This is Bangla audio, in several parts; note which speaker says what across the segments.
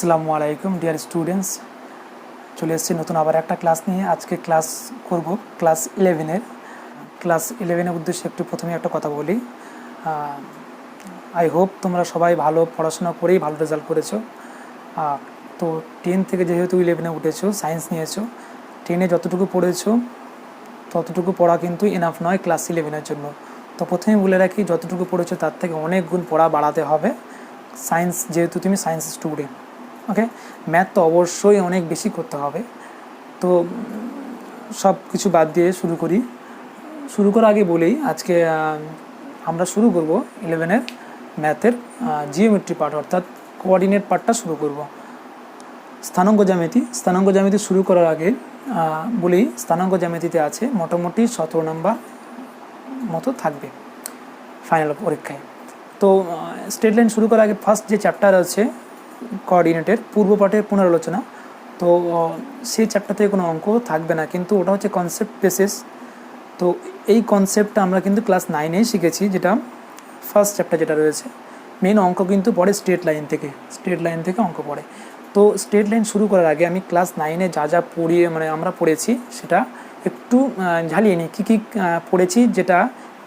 Speaker 1: আসসালামু আলাইকুম ডিয়ার স্টুডেন্টস, চলে এসেছি নতুন আবার একটা ক্লাস নিয়ে। আজকে ক্লাস করব ক্লাস 11-এর উদ্দেশ্যে একটু প্রথমে একটা কথা বলি। আই হোপ তোমরা সবাই ভালো পড়াশোনা করেই ভালো রেজাল্ট করেছো। তো 10 থেকে যেহেতু 11-এ উঠেছো, সায়েন্স নিয়েছো, 10-এ যতটুকু পড়েছো ততটুকু পড়া কিন্তু এনাফ নয় ক্লাস 11-এর জন্য। তো প্রথমে বলে রাখি, যতটুকু পড়েছো তার থেকে অনেক গুণ পড়া বাড়াতে হবে সায়েন্স, যেহেতু তুমি সায়েন্স স্টুডেন্ট। ওকে, ম্যাথ তো অবশ্যই অনেক বেশি করতে হবে। তো সব কিছু বাদ দিয়ে শুরু করার আগে বলেই আজকে আমরা শুরু করব 11-এর ম্যাথের জিওমেট্রি পার্ট, অর্থাৎ কোঅর্ডিনেট পার্টটা শুরু করব। স্থানাঙ্ক জ্যামিতি শুরু করার আগে বলি, স্থানাঙ্ক জ্যামিতিতে আছে মোটামুটি 17 নাম্বার মতো থাকবে ফাইনাল পরীক্ষায়। তো স্ট্রেট লাইন শুরু করার আগে ফার্স্ট যে চ্যাপ্টার আছে কোঅর্ডিনেটের পূর্ব পাঠের পুনরালোচনা, তো সেই চ্যাপ্টার থেকে কোনো অঙ্ক থাকবে না, কিন্তু ওটা হচ্ছে কনসেপ্ট বেসিস। তো এই কনসেপ্টটা আমরা কিন্তু ক্লাস 9-এ শিখেছি, যেটা ফার্স্ট চ্যাপ্টার যেটা রয়েছে। মেন অঙ্ক কিন্তু পড়ে স্ট্রেট লাইন থেকে অঙ্ক পড়ে। তো স্ট্রেট লাইন শুরু করার আগে আমি ক্লাস 9-এ যা আমরা পড়েছি সেটা একটু ঝালিয়ে নিই, কী পড়েছি, যেটা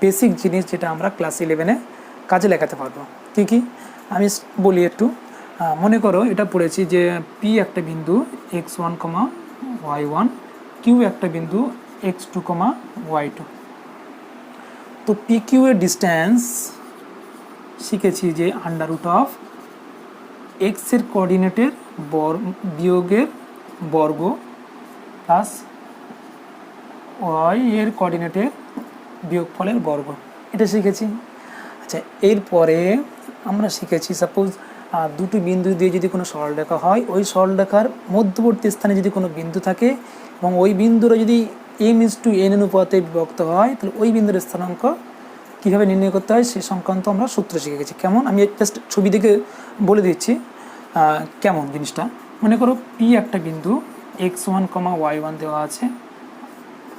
Speaker 1: বেসিক জিনিস যেটা আমরা ক্লাস 11-এ কাজে লাগাতে পারবো। কী আমি বলি একটু। মনে করো এটা পড়েছি যে পি একটা বিন্দু x1, y1, কিউ একটা বিন্দু x2, y2। তো পি কিউ এর ডিস্ট্যান্স শিখেছি যে আন্ডাররুট অফ এক্সের কোঅর্ডিনেটের বিয়োগের বর্গ প্লাস ওয়াই এর কোঅর্ডিনেটের বিয়োগফলের বর্গ, এটা শিখেছি। আচ্ছা, এরপরে আমরা শিখেছি সাপোজ দুটো বিন্দু দিয়ে যদি কোনো সরলরেখা হয়, ওই সরলরেখার মধ্যবর্তী স্থানে যদি কোনো বিন্দু থাকে এবং ওই বিন্দুরা যদি m/n অনুপাতে বিভক্ত হয়, তাহলে ওই বিন্দুর স্থানাঙ্ক কীভাবে নির্ণয় করতে হয় সে সংক্রান্ত আমরা সূত্র শিখে গেছি। কেমন, আমি জাস্ট ছবি দেখে বলে দিচ্ছি কেমন জিনিসটা। মনে করো পি একটা বিন্দু x1, y1 দেওয়া আছে,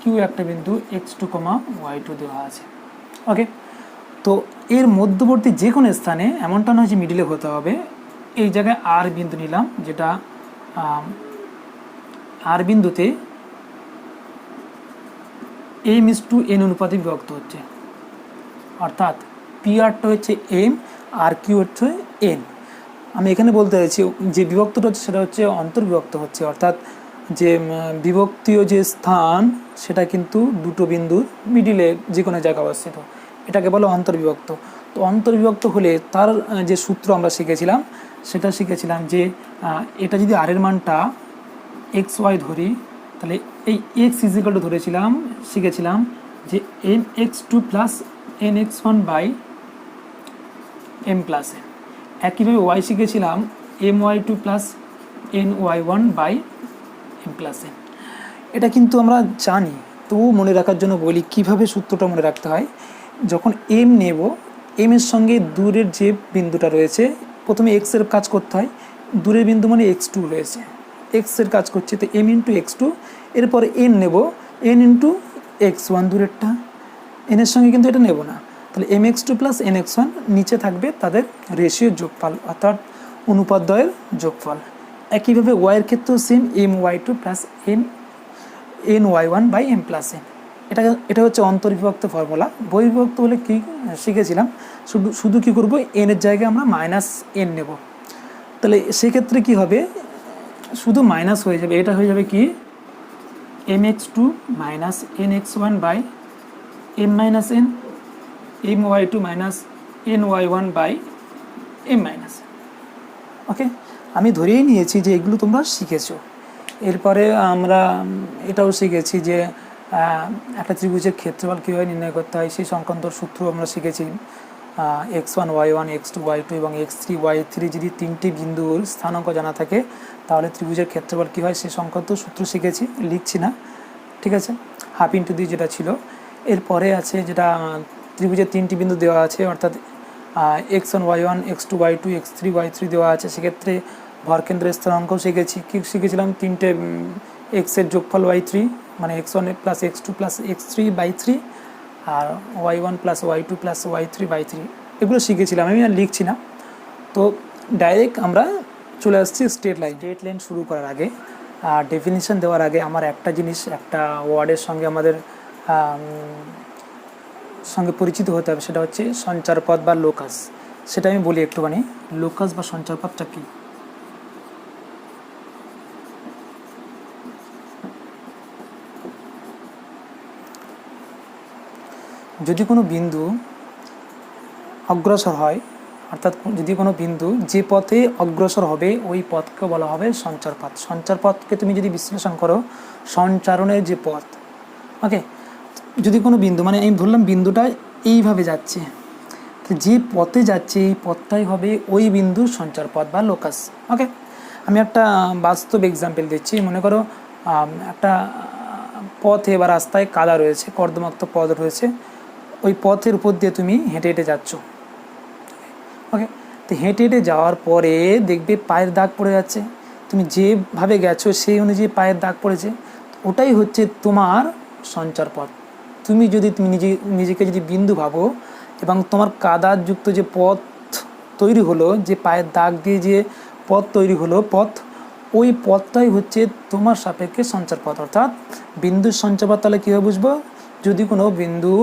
Speaker 1: কিউ একটা বিন্দু x2, y2 দেওয়া আছে। ওকে, তো এর মধ্যবর্তী যে কোনো স্থানে, এমনটা নয় যে মিডিলে হতে হবে, এই জায়গায় আর বিন্দু নিলাম, যেটা আর বিন্দুতে m/n অনুপাতে বিভক্ত হচ্ছে, অর্থাৎ পি আরটা হচ্ছে m আর কিউ হচ্ছে n। আমি এখানে বলতে চাইছি যে বিভক্তটা হচ্ছে সেটা হচ্ছে অন্তর্বিভক্ত হচ্ছে, অর্থাৎ যে বিভক্তীয় যে স্থান সেটা কিন্তু দুটো বিন্দুর মিডিলে যে কোনো জায়গায় অবস্থিত, এটাকে বলে অন্তর্বিভক্ত। তো অন্তর্বিভক্ত হলে তার যে সূত্র আমরা শিখেছিলাম যে এটা যদি আর এর মানটা xy ধরি, তাহলে এই x শিখেছিলাম যে mx2 plus nx1 by m plus n। একইভাবে y শিখেছিলাম my2 plus ny1 by m plus n। এটা কিন্তু আমরা জানি, তবু মনে রাখার জন্য বলি কীভাবে সূত্রটা মনে রাখতে হয়। যখন m নেব, m এর সঙ্গে দূরের যে বিন্দুটা রয়েছে, প্রথমে x এর কাজ করতে হয়, দূরের বিন্দু মানে x2 রয়েছে, x এর কাজ করছে, তো m ইন্টু x2, এরপরে n নেব, n ইন্টু x1 দূরেরটা, n এর সঙ্গে কিন্তু এটা নেব না, তাহলে mx2 প্লাস nx1 নিচে থাকবে তাদের রেশিও যোগফল, অর্থাৎ অনুপাতদ্বয়ের যোগফল। একইভাবে y এর ক্ষেত্রেও same, my2 plus ny1 by m plus n। এটা হচ্ছে অন্তর্বিভক্ত ফর্মুলা। বহির্বিভক্ত হলে কি শিখেছিলাম, শুধু কি করব, n এর জায়গায় আমরা -n নেব, তাহলে সেক্ষেত্রে কি হবে, শুধু মাইনাস হয়ে যাবে, এটা হয়ে যাবে কি mx2 minus nx1 by m minus n, my2 minus ny1 by m minus. Okay, আমি ধরেই নিয়েছি যে এগুলো তোমরা শিখেছো। এরপরে আমরা এটাও শিখেছি যে একটা ত্রিভুজের ক্ষেত্রফল কীভাবে নির্ণয় করতে হয় সেই সংক্রান্ত সূত্র আমরা শিখেছি। x1, y1, x2, y2 এবং x3, y3 যদি তিনটি বিন্দুর স্থানাঙ্ক জানা থাকে, তাহলে ত্রিভুজের ক্ষেত্রফল কী হয় সেই সংক্রান্ত সূত্র শিখেছি, লিখছি না, ঠিক আছে। হাফ ইন্টু দিয়ে যেটা ছিল। এরপরে আছে যেটা ত্রিভুজের তিনটি বিন্দু দেওয়া আছে, অর্থাৎ x1, y1, x2, y2, x3, y3 দেওয়া আছে, সেক্ষেত্রে ভরকেন্দ্রের স্থানাঙ্কও শিখেছিলাম তিনটে এক্সের যোগফল y3, মানে x1 plus x2 plus x3 by 3, আর y1 plus y2 plus y3 by 3, এগুলো শিখেছিলাম, আমি আর লিখছি না। তো ডাইরেক্ট আমরা চলে আসছি স্ট্রেট লাইন। স্ট্রেট লাইন শুরু করার আগে ডেফিনিশন দেওয়ার আগে আমার একটা জিনিস, একটা ওয়ার্ডের সঙ্গে আমাদের সঙ্গে পরিচিত হতে হবে, সেটা হচ্ছে সঞ্চারপথ বা লোকাস। সেটা আমি বলি একটুখানি, লোকাস বা সঞ্চারপথটা কী। যদি কোনো বিন্দু অগ্রসর হয়, অর্থাৎ যদি কোনো বিন্দু যে পথে অগ্রসর হবে ওই পথকে বলা হবে সঞ্চারপথ। সঞ্চারপথকে তুমি যদি বিশ্লেষণ করো, সঞ্চারণের যে পথ, ওকে, যদি কোনো বিন্দু, মানে আমি ধরলাম বিন্দুটা এইভাবে যাচ্ছে, যে পথে যাচ্ছে এই পথটাই হবে ওই বিন্দুর সঞ্চারপথ বা লোকাস। ওকে, আমি একটা বাস্তব এক্সাম্পল দিচ্ছি। মনে করো একটা পথে বা রাস্তায় কাদা রয়েছে, কর্দমাক্ত পথ রয়েছে, ওই পথের উপর দিয়ে তুমি হেঁটে হেঁটে যাচ্ছ। ওকে, তো হেঁটে হেঁটে যাওয়ার পরে দেখবে পায়ের দাগ পড়ে যাচ্ছে, তুমি যেভাবে গেছো সেই অনুযায়ী পায়ের দাগ পড়েছে, ওটাই হচ্ছে তোমার সঞ্চারপথ। তুমি নিজেকে যদি বিন্দু ভাবো এবং তোমার কাদাযুক্ত যে পথ তৈরি হলো, যে পায়ের দাগ দিয়ে যে পথ তৈরি হলো ওই পথটাই হচ্ছে তোমার সাপেক্ষে সঞ্চারপথ, অর্থাৎ বিন্দুর সঞ্চারপথ। তাহলে কীভাবে বুঝবো? যদি কোনো বিন্দু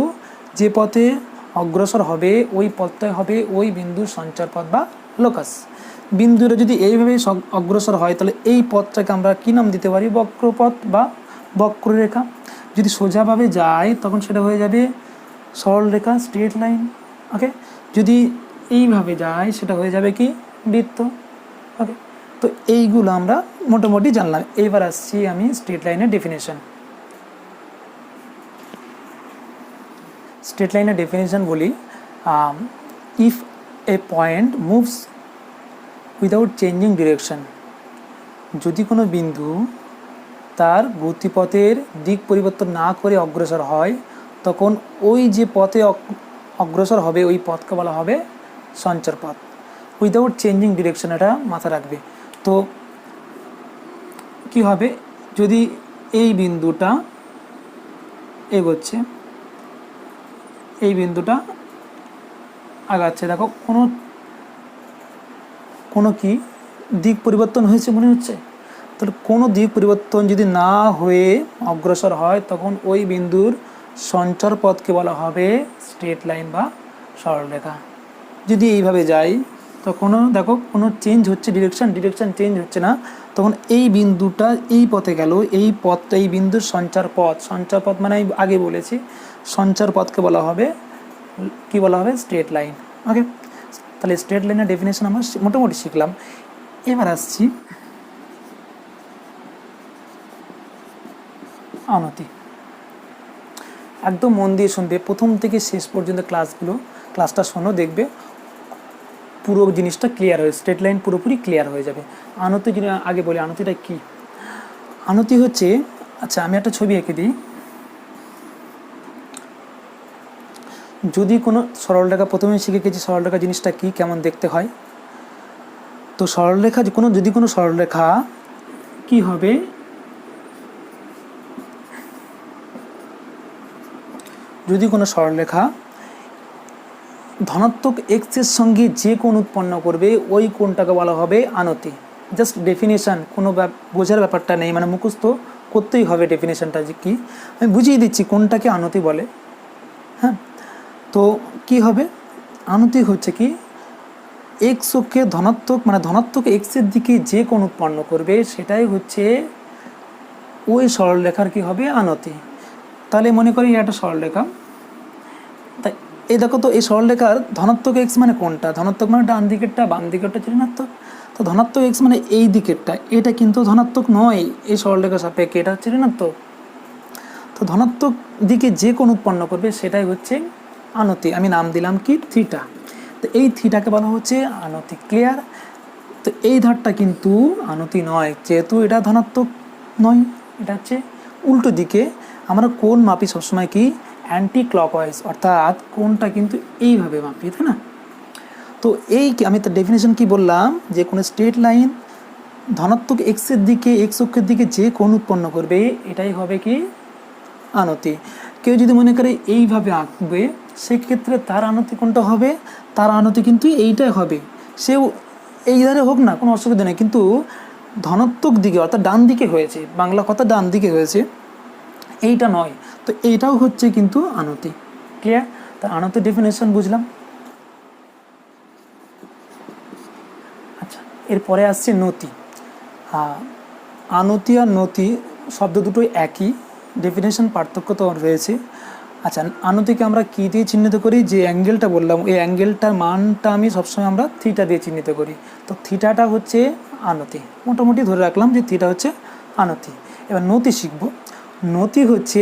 Speaker 1: যে পথে অগ্রসর হবে ওই পথটাই হবে ওই বিন্দুর সঞ্চারপথ বা লোকাস। বিন্দুটা যদি এইভাবে অগ্রসর হয় তাহলে এই পথটাকে আমরা কী নাম দিতে পারি? বক্রপথ বা বক্ররেখা। যদি সোজাভাবে যায় তখন সেটা হয়ে যাবে সরলরেখা, স্ট্রেট লাইন। ওকে, যদি এইভাবে যায় সেটা হয়ে যাবে কি? বৃত্ত। ওকে, তো এইগুলো আমরা মোটামুটি জানলাম। এইবার আসছি আমি স্ট্রেট লাইনের ডেফিনেশন। স্ট্রেট লাইনের ডেফিনেশন বলি, if A point moves without changing direction, যদি কোনো বিন্দু তার গতিপথের দিক পরিবর্তন না করে অগ্রসর হয় তখন ওই যে পথে অগ্রসর হবে ওই পথকে বলা হবে সঞ্চারপথ। উইদাউট চেঞ্জিং ডিরেকশন, এটা মাথা রাখবে। তো কি হবে? যদি এই বিন্দুটা এগোচ্ছে, এই বিন্দুটা আগাচ্ছে, দেখো কোনো কি দিক পরিবর্তন হয়েছে মনে হচ্ছে? তাহলে কোনো দিক পরিবর্তন যদি না হয়ে অগ্রসর হয় তখন ওই বিন্দুর সঞ্চারপথকে বলা হবে স্ট্রেট লাইন বা সরলরেখা। যদি এইভাবে যাই তখনও দেখো কোনো চেঞ্জ হচ্ছে, ডিরেকশন চেঞ্জ হচ্ছে না, তখন এই বিন্দুটা এই পথে গেল, এই পথটা এই বিন্দুর সঞ্চারপথ মানে আমি আগে বলেছি সঞ্চারপথকে বলা হবে কি? বলা হবে স্ট্রেট লাইন। ওকে, তাহলে স্ট্রেট লাইনের ডেফিনেশন আমরা মোটামুটি শিখলাম। এবার আসছি আনতি। একদম মন দিয়ে শুনবে, প্রথম থেকে শেষ পর্যন্ত ক্লাসটা শোনো, দেখবে পুরো জিনিসটা ক্লিয়ার হয়ে, স্ট্রেট লাইন পুরোপুরি ক্লিয়ার হয়ে যাবে। আনতি যদি আগে বলি, আনতিটা কি? আনতি হচ্ছে, আচ্ছা আমি একটা ছবি এঁকে দিই। যদি কোনো সরলরেখা, প্রথমে শিখে গেছি সরলরেখা জিনিসটা কি, কেমন দেখতে হয়। তো সরলরেখা যদি কোনো সরলরেখা কি হবে? যদি কোনো সরলরেখা ধনাত্মক এক্সের সঙ্গে যে কোণ উৎপন্ন করবে ওই কোণটাকে বলা হবে আনতি। জাস্ট ডেফিনেশান, কোনো বোঝার ব্যাপারটা নেই, মানে মুখস্থ করতেই হবে ডেফিনেশানটা যে কী। আমি বুঝিয়ে দিচ্ছি কোনটাকে আনতি বলে। হ্যাঁ, তো কি হবে? আনতি হচ্ছে কি, এক্স অক্ষে ধনাত্মক, মানে ধনাত্মক এক্সের দিকে যে কোণ উৎপন্ন করবে সেটাই হচ্ছে ওই সরলরেখার কি হবে? আনতি। তাহলে মনে করি একটা সরলরেখা, তাই এই দেখো তো এই সরলরেখার ধনাত্মক এক্স মানে কোনটা? ধনাত্মক মানে ডান দিকেরটা, বাম দিকেরটা ঋণাত্মক। তো ধনাত্মক এক্স মানে এই দিকেরটা, এটা কিন্তু ধনাত্মক নয় এই সরলরেখার সাপেক্ষে, এটা হচ্ছে ঋণাত্মক। তো ধনাত্মক দিকে যে কোণ উৎপন্ন করবে সেটাই হচ্ছে আনতি। আমি নাম দিলাম কি? থিটা। তো এই থিটাকে বলা হচ্ছে আনতি। ক্লিয়ার? তো এই ধারটা কিন্তু আনতি নয়, যেহেতু এটা ধনাত্মক নয়, এটা হচ্ছে উল্টো দিকে। আমরা কোণ মাপি সবসময় কি? অ্যান্টি ক্লকওয়াইজ, অর্থাৎ কোণটা কিন্তু এইভাবে মাপি, তাই না? তো আমি তো ডেফিনেশন কি বললাম, যে কোনো স্ট্রেট লাইন ধনাত্মক এক্সের দিকে, এক্স অক্ষের দিকে যে কোণ উৎপন্ন করবে এটাই হবে কি? আনতি। কেউ যদি মনে করে এইভাবে আঁকবে সেক্ষেত্রে তার আনতি কোনটা হবে? তার আনতি কিন্তু এইটাই হবে। সেও এই ধারে হোক না, কোনো অসুবিধা নেই, কিন্তু ধনাত্মক দিকে অর্থাৎ ডান দিকে হয়েছে, বাংলা কথা ডান দিকে হয়েছে, এইটা নয়। তো এইটাও হচ্ছে কিন্তু আনতি। ক্লিয়ার? তা আনতি ডেফিনেশন বুঝলাম। আচ্ছা, এরপরে আসছে নতি। আনতি আর নতি শব্দ দুটোই একই, ডেফিনেশন পার্থক্য তো রয়েছে। আচ্ছা, আনতিকে আমরা কী দিয়ে চিহ্নিত করি? যে অ্যাঙ্গেলটা বললাম, এই অ্যাঙ্গেলটার মানটা আমি সবসময় আমরা থিটা দিয়ে চিহ্নিত করি। তো থিটাটা হচ্ছে আনতি, মোটামুটি ধরে রাখলাম যে থিটা হচ্ছে আনতি। এবার নতি শিখব। নতি হচ্ছে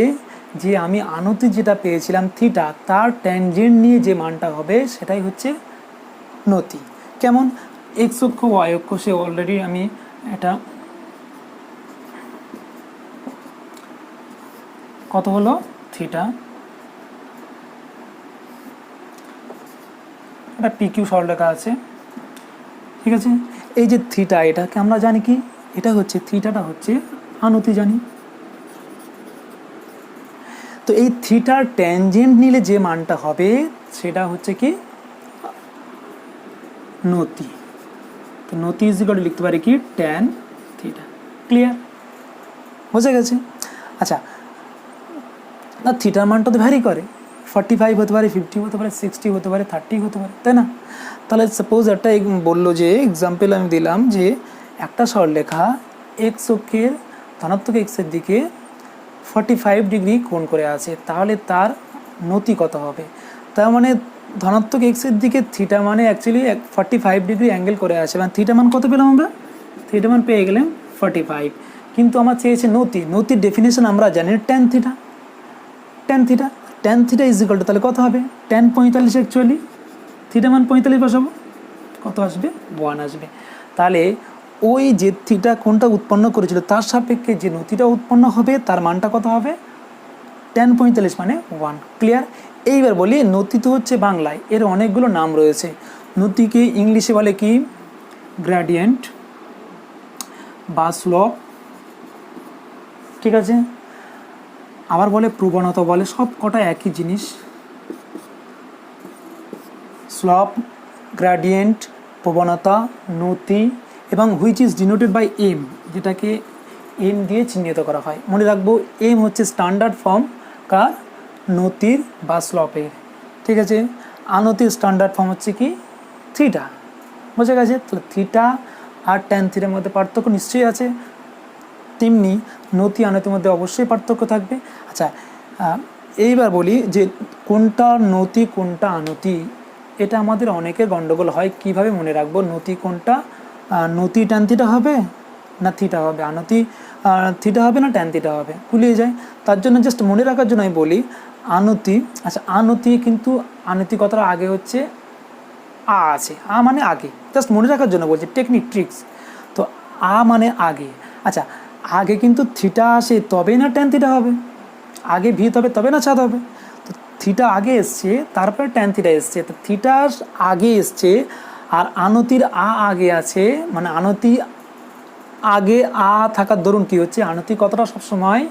Speaker 1: যে আমি আনতি যেটা পেয়েছিলাম থিটা, তার ট্যানজেন্ট নিয়ে যে মানটা হবে সেটাই হচ্ছে নতি। কেমন? এক্স অক্ষ ওয়াই অক্ষ, সে অলরেডি আমি এটা কত হলো থিটা, এটা পি কিউ সরলরেখা আছে, ঠিক আছে। এই যে থিটা, এটাকে আমরা জানি কি, এটা হচ্ছে থিটাটা হচ্ছে আনতি জানি। তো এই থিটার ট্যানজেন্ট নিলে যে মানটা হবে সেটা হচ্ছে কি নতি। তো নতি ইজ ইকুয়াল টু লিখতে পারি কি ট্যান থিটা। ক্লিয়ার? বোঝা গেছে? আচ্ছা, না থিটার মানটা তো ভ্যারি করে, 45 হতে পারে, 50 হতে পারে, 60 হতে পারে, 30 হতে পারে, তাই না? তাহলে সাপোজ একটা বললো যে এক্সাম্পল আমি দিলাম যে একটা সরলরেখা এক্স অক্ষের ধনাত্মক এক্সের দিকে 45 ডিগ্রি কোণ করে আছে, তাহলে তার নতি কত হবে? তার মানে ধনাত্মক এক্সের দিকে থিটা মানে অ্যাকচুয়ালি 45 ডিগ্রি অ্যাঙ্গেল করে আছে, মানে থিটা মান কত পেলাম আমরা? থিটা মান পেয়ে গেলাম 45। কিন্তু আমার চেয়েছে নতি। নতির ডেফিনেশন আমরা জানি tan theta. Tan theta, tan theta is equal two তাহলে কত হবে? ট্যান 45 অ্যাকচুয়ালি, থিটা মান 45 বসাবো, কত আসবে? 1 আসবে। তাহলে ওই যে থিটা কোনটা উৎপন্ন করেছিল তার সাপেক্ষে যে নতিটা উৎপন্ন হবে তার মানটা কত হবে? ট্যান 45 মানে 1। ক্লিয়ার? এইবার বলি নতি তো হচ্ছে বাংলায়, এর অনেকগুলো নাম রয়েছে। নতিকে ইংলিশে বলে কি? গ্রেডিয়েন্ট বা স্লোপ, ঠিক আছে। আবার বলে প্রবণতা, বলে সব কটা একই জিনিস। স্লোপ, গ্রেডিয়েন্ট, প্রবণতা, নতি, এবং which is denoted by M, যেটাকে এম দিয়ে চিহ্নিত করা হয়। মনে রাখবো এম হচ্ছে স্ট্যান্ডার্ড ফর্ম কার? নতির বা স্লপের, ঠিক আছে। আনতির স্ট্যান্ডার্ড ফর্ম হচ্ছে কি? থিটা। বোঝা গেছে? তাহলে থিটা আর ট্যান থিটার মধ্যে পার্থক্য নিশ্চয়ই আছে, তেমনি নতি আনতির মধ্যে অবশ্যই পার্থক্য থাকবে। আচ্ছা, এইবার বলি যে কোনটা নতি কোনটা আনতি, এটা আমাদের অনেকের গণ্ডগোল হয়। কিভাবে মনে রাখবো নতি কোনটা? নতি ট্যান থিটা হবে না থিটা হবে, আনতি থিটা হবে না ট্যান থিটা হবে, ভুলিয়ে যায়। তার জন্য জাস্ট মনে রাখার জন্য আমি বলি আনতি। আচ্ছা, আনতি কিন্তু আনতি কথার আগে হচ্ছে আ আছে, আ মানে আগে, জাস্ট মনে রাখার জন্য বলছি, টেকনিক ট্রিক্স। তো আ মানে আগে। আচ্ছা, আগে কিন্তু থিটা আসে তবেই না ট্যান থিটা হবে, আগে ভিত হবে তবে না ছাদ হবে। তো থিটা আগে এসছে, তারপরে ট্যান থিটা এসছে, তো থিটা আগে এসছে আর আনতির আ আগে আছে, মানে আনতি আগে আ থাকার দরুন কী হচ্ছে, আনতি কথাটা সবসময়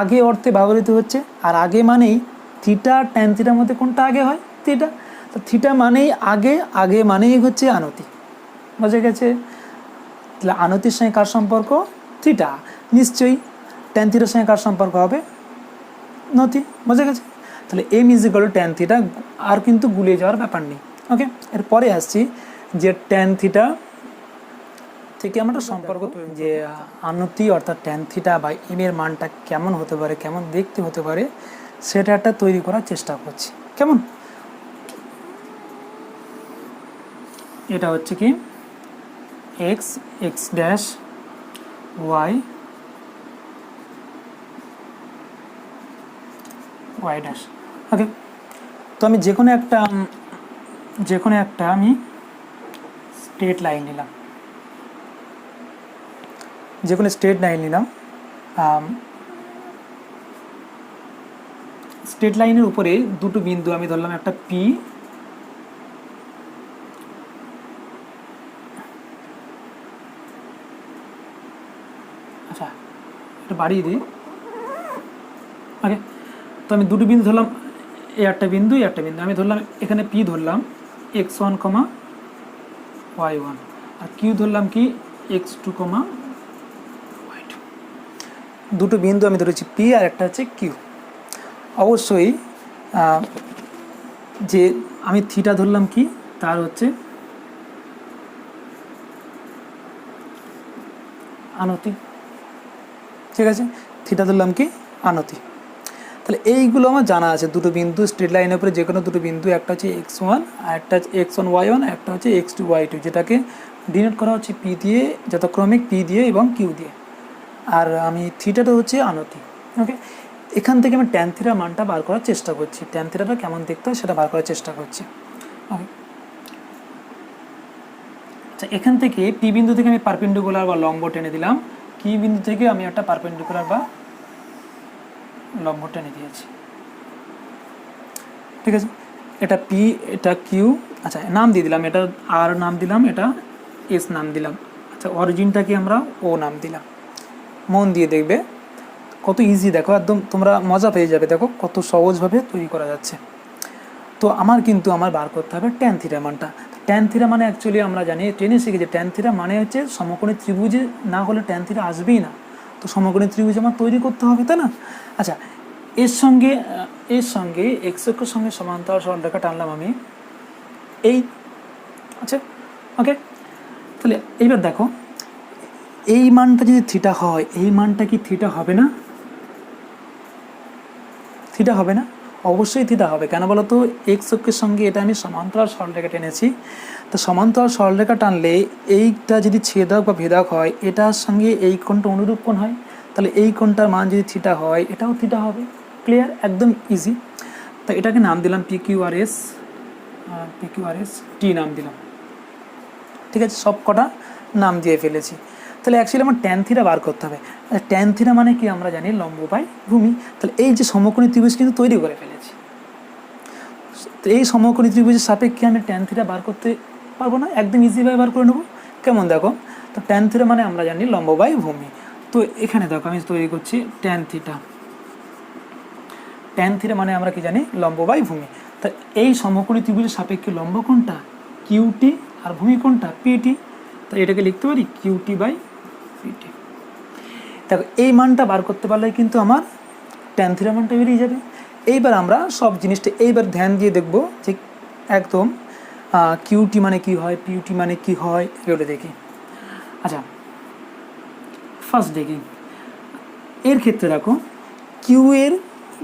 Speaker 1: আগে অর্থে ব্যবহৃত হচ্ছে। আর আগে মানেই থিটা ট্যান থিটার মধ্যে কোনটা আগে হয়? থিটা। তো থিটা মানেই আগে, আগে মানেই হচ্ছে আনতি। বোঝা গেছে? তাহলে আনতির সঙ্গে কার সম্পর্ক? থিটা। নিশ্চয়ই ট্যান থিটার সঙ্গে কার সম্পর্ক হবে? নতি। বোঝা গেছে? তাহলে M is equal to tan theta, আর কিন্তু গুলিয়ে যাওয়ার ব্যাপার নেই। ওকে, এরপরে আসছি যে ট্যান থিটা থেকে আমরা সম্পর্ক, যে আনতি অর্থাৎ ট্যান থিটা বা এম এর মানটা কেমন হতে পারে, কেমন দেখতে হতে পারে, সেটা একটা তৈরি করার চেষ্টা করছি। কেমন? এটা হচ্ছে কি x, x dash, y, y dash. Okay, তো আমি যে কোনো একটা আমি স্ট্রেট লাইন নিলাম, যে কোনো স্ট্রেট লাইন নিলাম। স্ট্রেট লাইনের উপরে দুটো বিন্দু আমি ধরলাম, একটা পি, আচ্ছা এটা বাড়িয়ে দিই। ওকে, তো আমি দুটো বিন্দু ধরলাম, এই একটা বিন্দু, এই একটা বিন্দু। আমি ধরলাম এখানে পি ধরলাম x1, y1, আর কিউ ধরলাম কি x2, y2। দুটো বিন্দু আমি ধরেছি পি আর একটা হচ্ছে কিউ। অবশ্যই যে আমি থিটা ধরলাম কি তার হচ্ছে আনতি, ঠিক আছে, থিটা ধরলাম কি আনতি। তাহলে এইগুলো আমার জানা আছে, দুটো বিন্দু স্ট্রেট লাইনের উপরে যে কোনো দুটো বিন্দু, একটা হচ্ছে x1 আর একটা হচ্ছে x1 y1, একটা হচ্ছে x2 y2, যেটাকে ডিনোট করা হচ্ছে পি দিয়ে, যথাক্রমিক পি দিয়ে এবং কিউ দিয়ে। আর আমি থিটাটা হচ্ছে আনতি। ওকে, এখান থেকে আমি ট্যান থিটার মানটা বার করার চেষ্টা করছি, ট্যান থিটাটা কেমন দেখতে হয় সেটা বার করার চেষ্টা করছি। ওকে, আচ্ছা, এখান থেকে পি বিন্দু থেকে আমি পারপেন্ডিকুলার বা লম্ব টেনে দিলাম, কি বিন্দু থেকে আমি একটা পারপেন্ডিকুলার বা লম্ব টেনে দিয়েছি, ঠিক আছে। এটা পি, এটা কিউ, আচ্ছা নাম দিয়ে দিলাম, এটা আর নাম দিলাম, এটা এস নাম দিলাম। আচ্ছা, অরিজিনটাকে আমরা ও নাম দিলাম। মন দিয়ে দেখবে কত ইজি, দেখো একদম তোমরা মজা পেয়ে যাবে, দেখো কত সহজভাবে তৈরি করা যাচ্ছে। তো আমার বার করতে হবে ট্যান থিটা মানটা। ট্যান থিটা মানে অ্যাকচুয়ালি আমরা জানি, টেনে শিখেছি, ট্যান থিটা মানে হচ্ছে সমকোণী ত্রিভুজে না হলে ট্যান থিটা আসবেই না। তো সমকোণী ত্রিভুজ আমার তৈরি করতে হবে, তাই না? আচ্ছা, এর সঙ্গে এক্স অক্ষের সঙ্গে সমান্তরাল সরলরেখা টানলাম আমি এই, আচ্ছা ওকে। তাহলে এইবার দেখো এই মানটা যদি থিটা হয়, এই মানটা কি থিটা হবে না? থিটা হবে না? অবশ্যই থিটা হবে। কেন বলো তো? এক্স অক্ষের সঙ্গে এটা আমি সমান্তরাল সরলরেখা টেনেছি। তো সমান্তরাল সরলরেখা টানলে এইটা যদি ছেদক বা ভেদক হয়, এটার সঙ্গে এই কোণটা অনুরূপ কোণ হয়, তাহলে এই কোণটার মান যদি থিটা হয়, এটাও থিটা হবে। ক্লিয়ার? একদম ইজি। তো এটাকে নাম দিলাম PQRS, টি নাম দিলাম, ঠিক আছে। সব কটা নাম দিয়ে ফেলেছি। তাহলে অ্যাকচুয়ালি আমার ট্যান থিটা বার করতে হবে। আচ্ছা, ট্যান থিটা মানে কি আমরা জানি লম্ব বাই ভূমি। তাহলে এই যে সমকোণী ত্রিভুজ কিন্তু তৈরি করে ফেলেছি। তো এই সমকোণী ত্রিভুজের সাপেক্ষে আমি ট্যান থিটা বার করতে পারবো না? একদম ইজিভাবে বার করে নেবো। কেমন দেখো, তো ট্যান থিটা মানে আমরা জানি লম্ব বাই ভূমি। তো এখানে দেখো আমি তৈরি করছি ট্যান থিটা। ট্যান থিটা মানে আমরা কি জানি? লম্ব বাই ভূমি। তা এই সমকোণী ত্রিভুজের সাপেক্ষে লম্ব কোণটা কিউটি আর ভূমি কোণটা পিটি। তো এটাকে লিখতে পারি কিউটি বাই পিটি। দেখো এই মানটা বার করতে পারলে কিন্তু আমার ট্যান থিটা মানটা বেরিয়ে যাবে। এইবার আমরা সব জিনিসটা এইবার ধ্যান দিয়ে দেখব যে একদম কিউটি মানে কি হয়, পিউটি মানে কি হয়, এগুলো দেখি। আচ্ছা, ফার্স্ট দেখি এর ক্ষেত্রে দেখো কিউ এর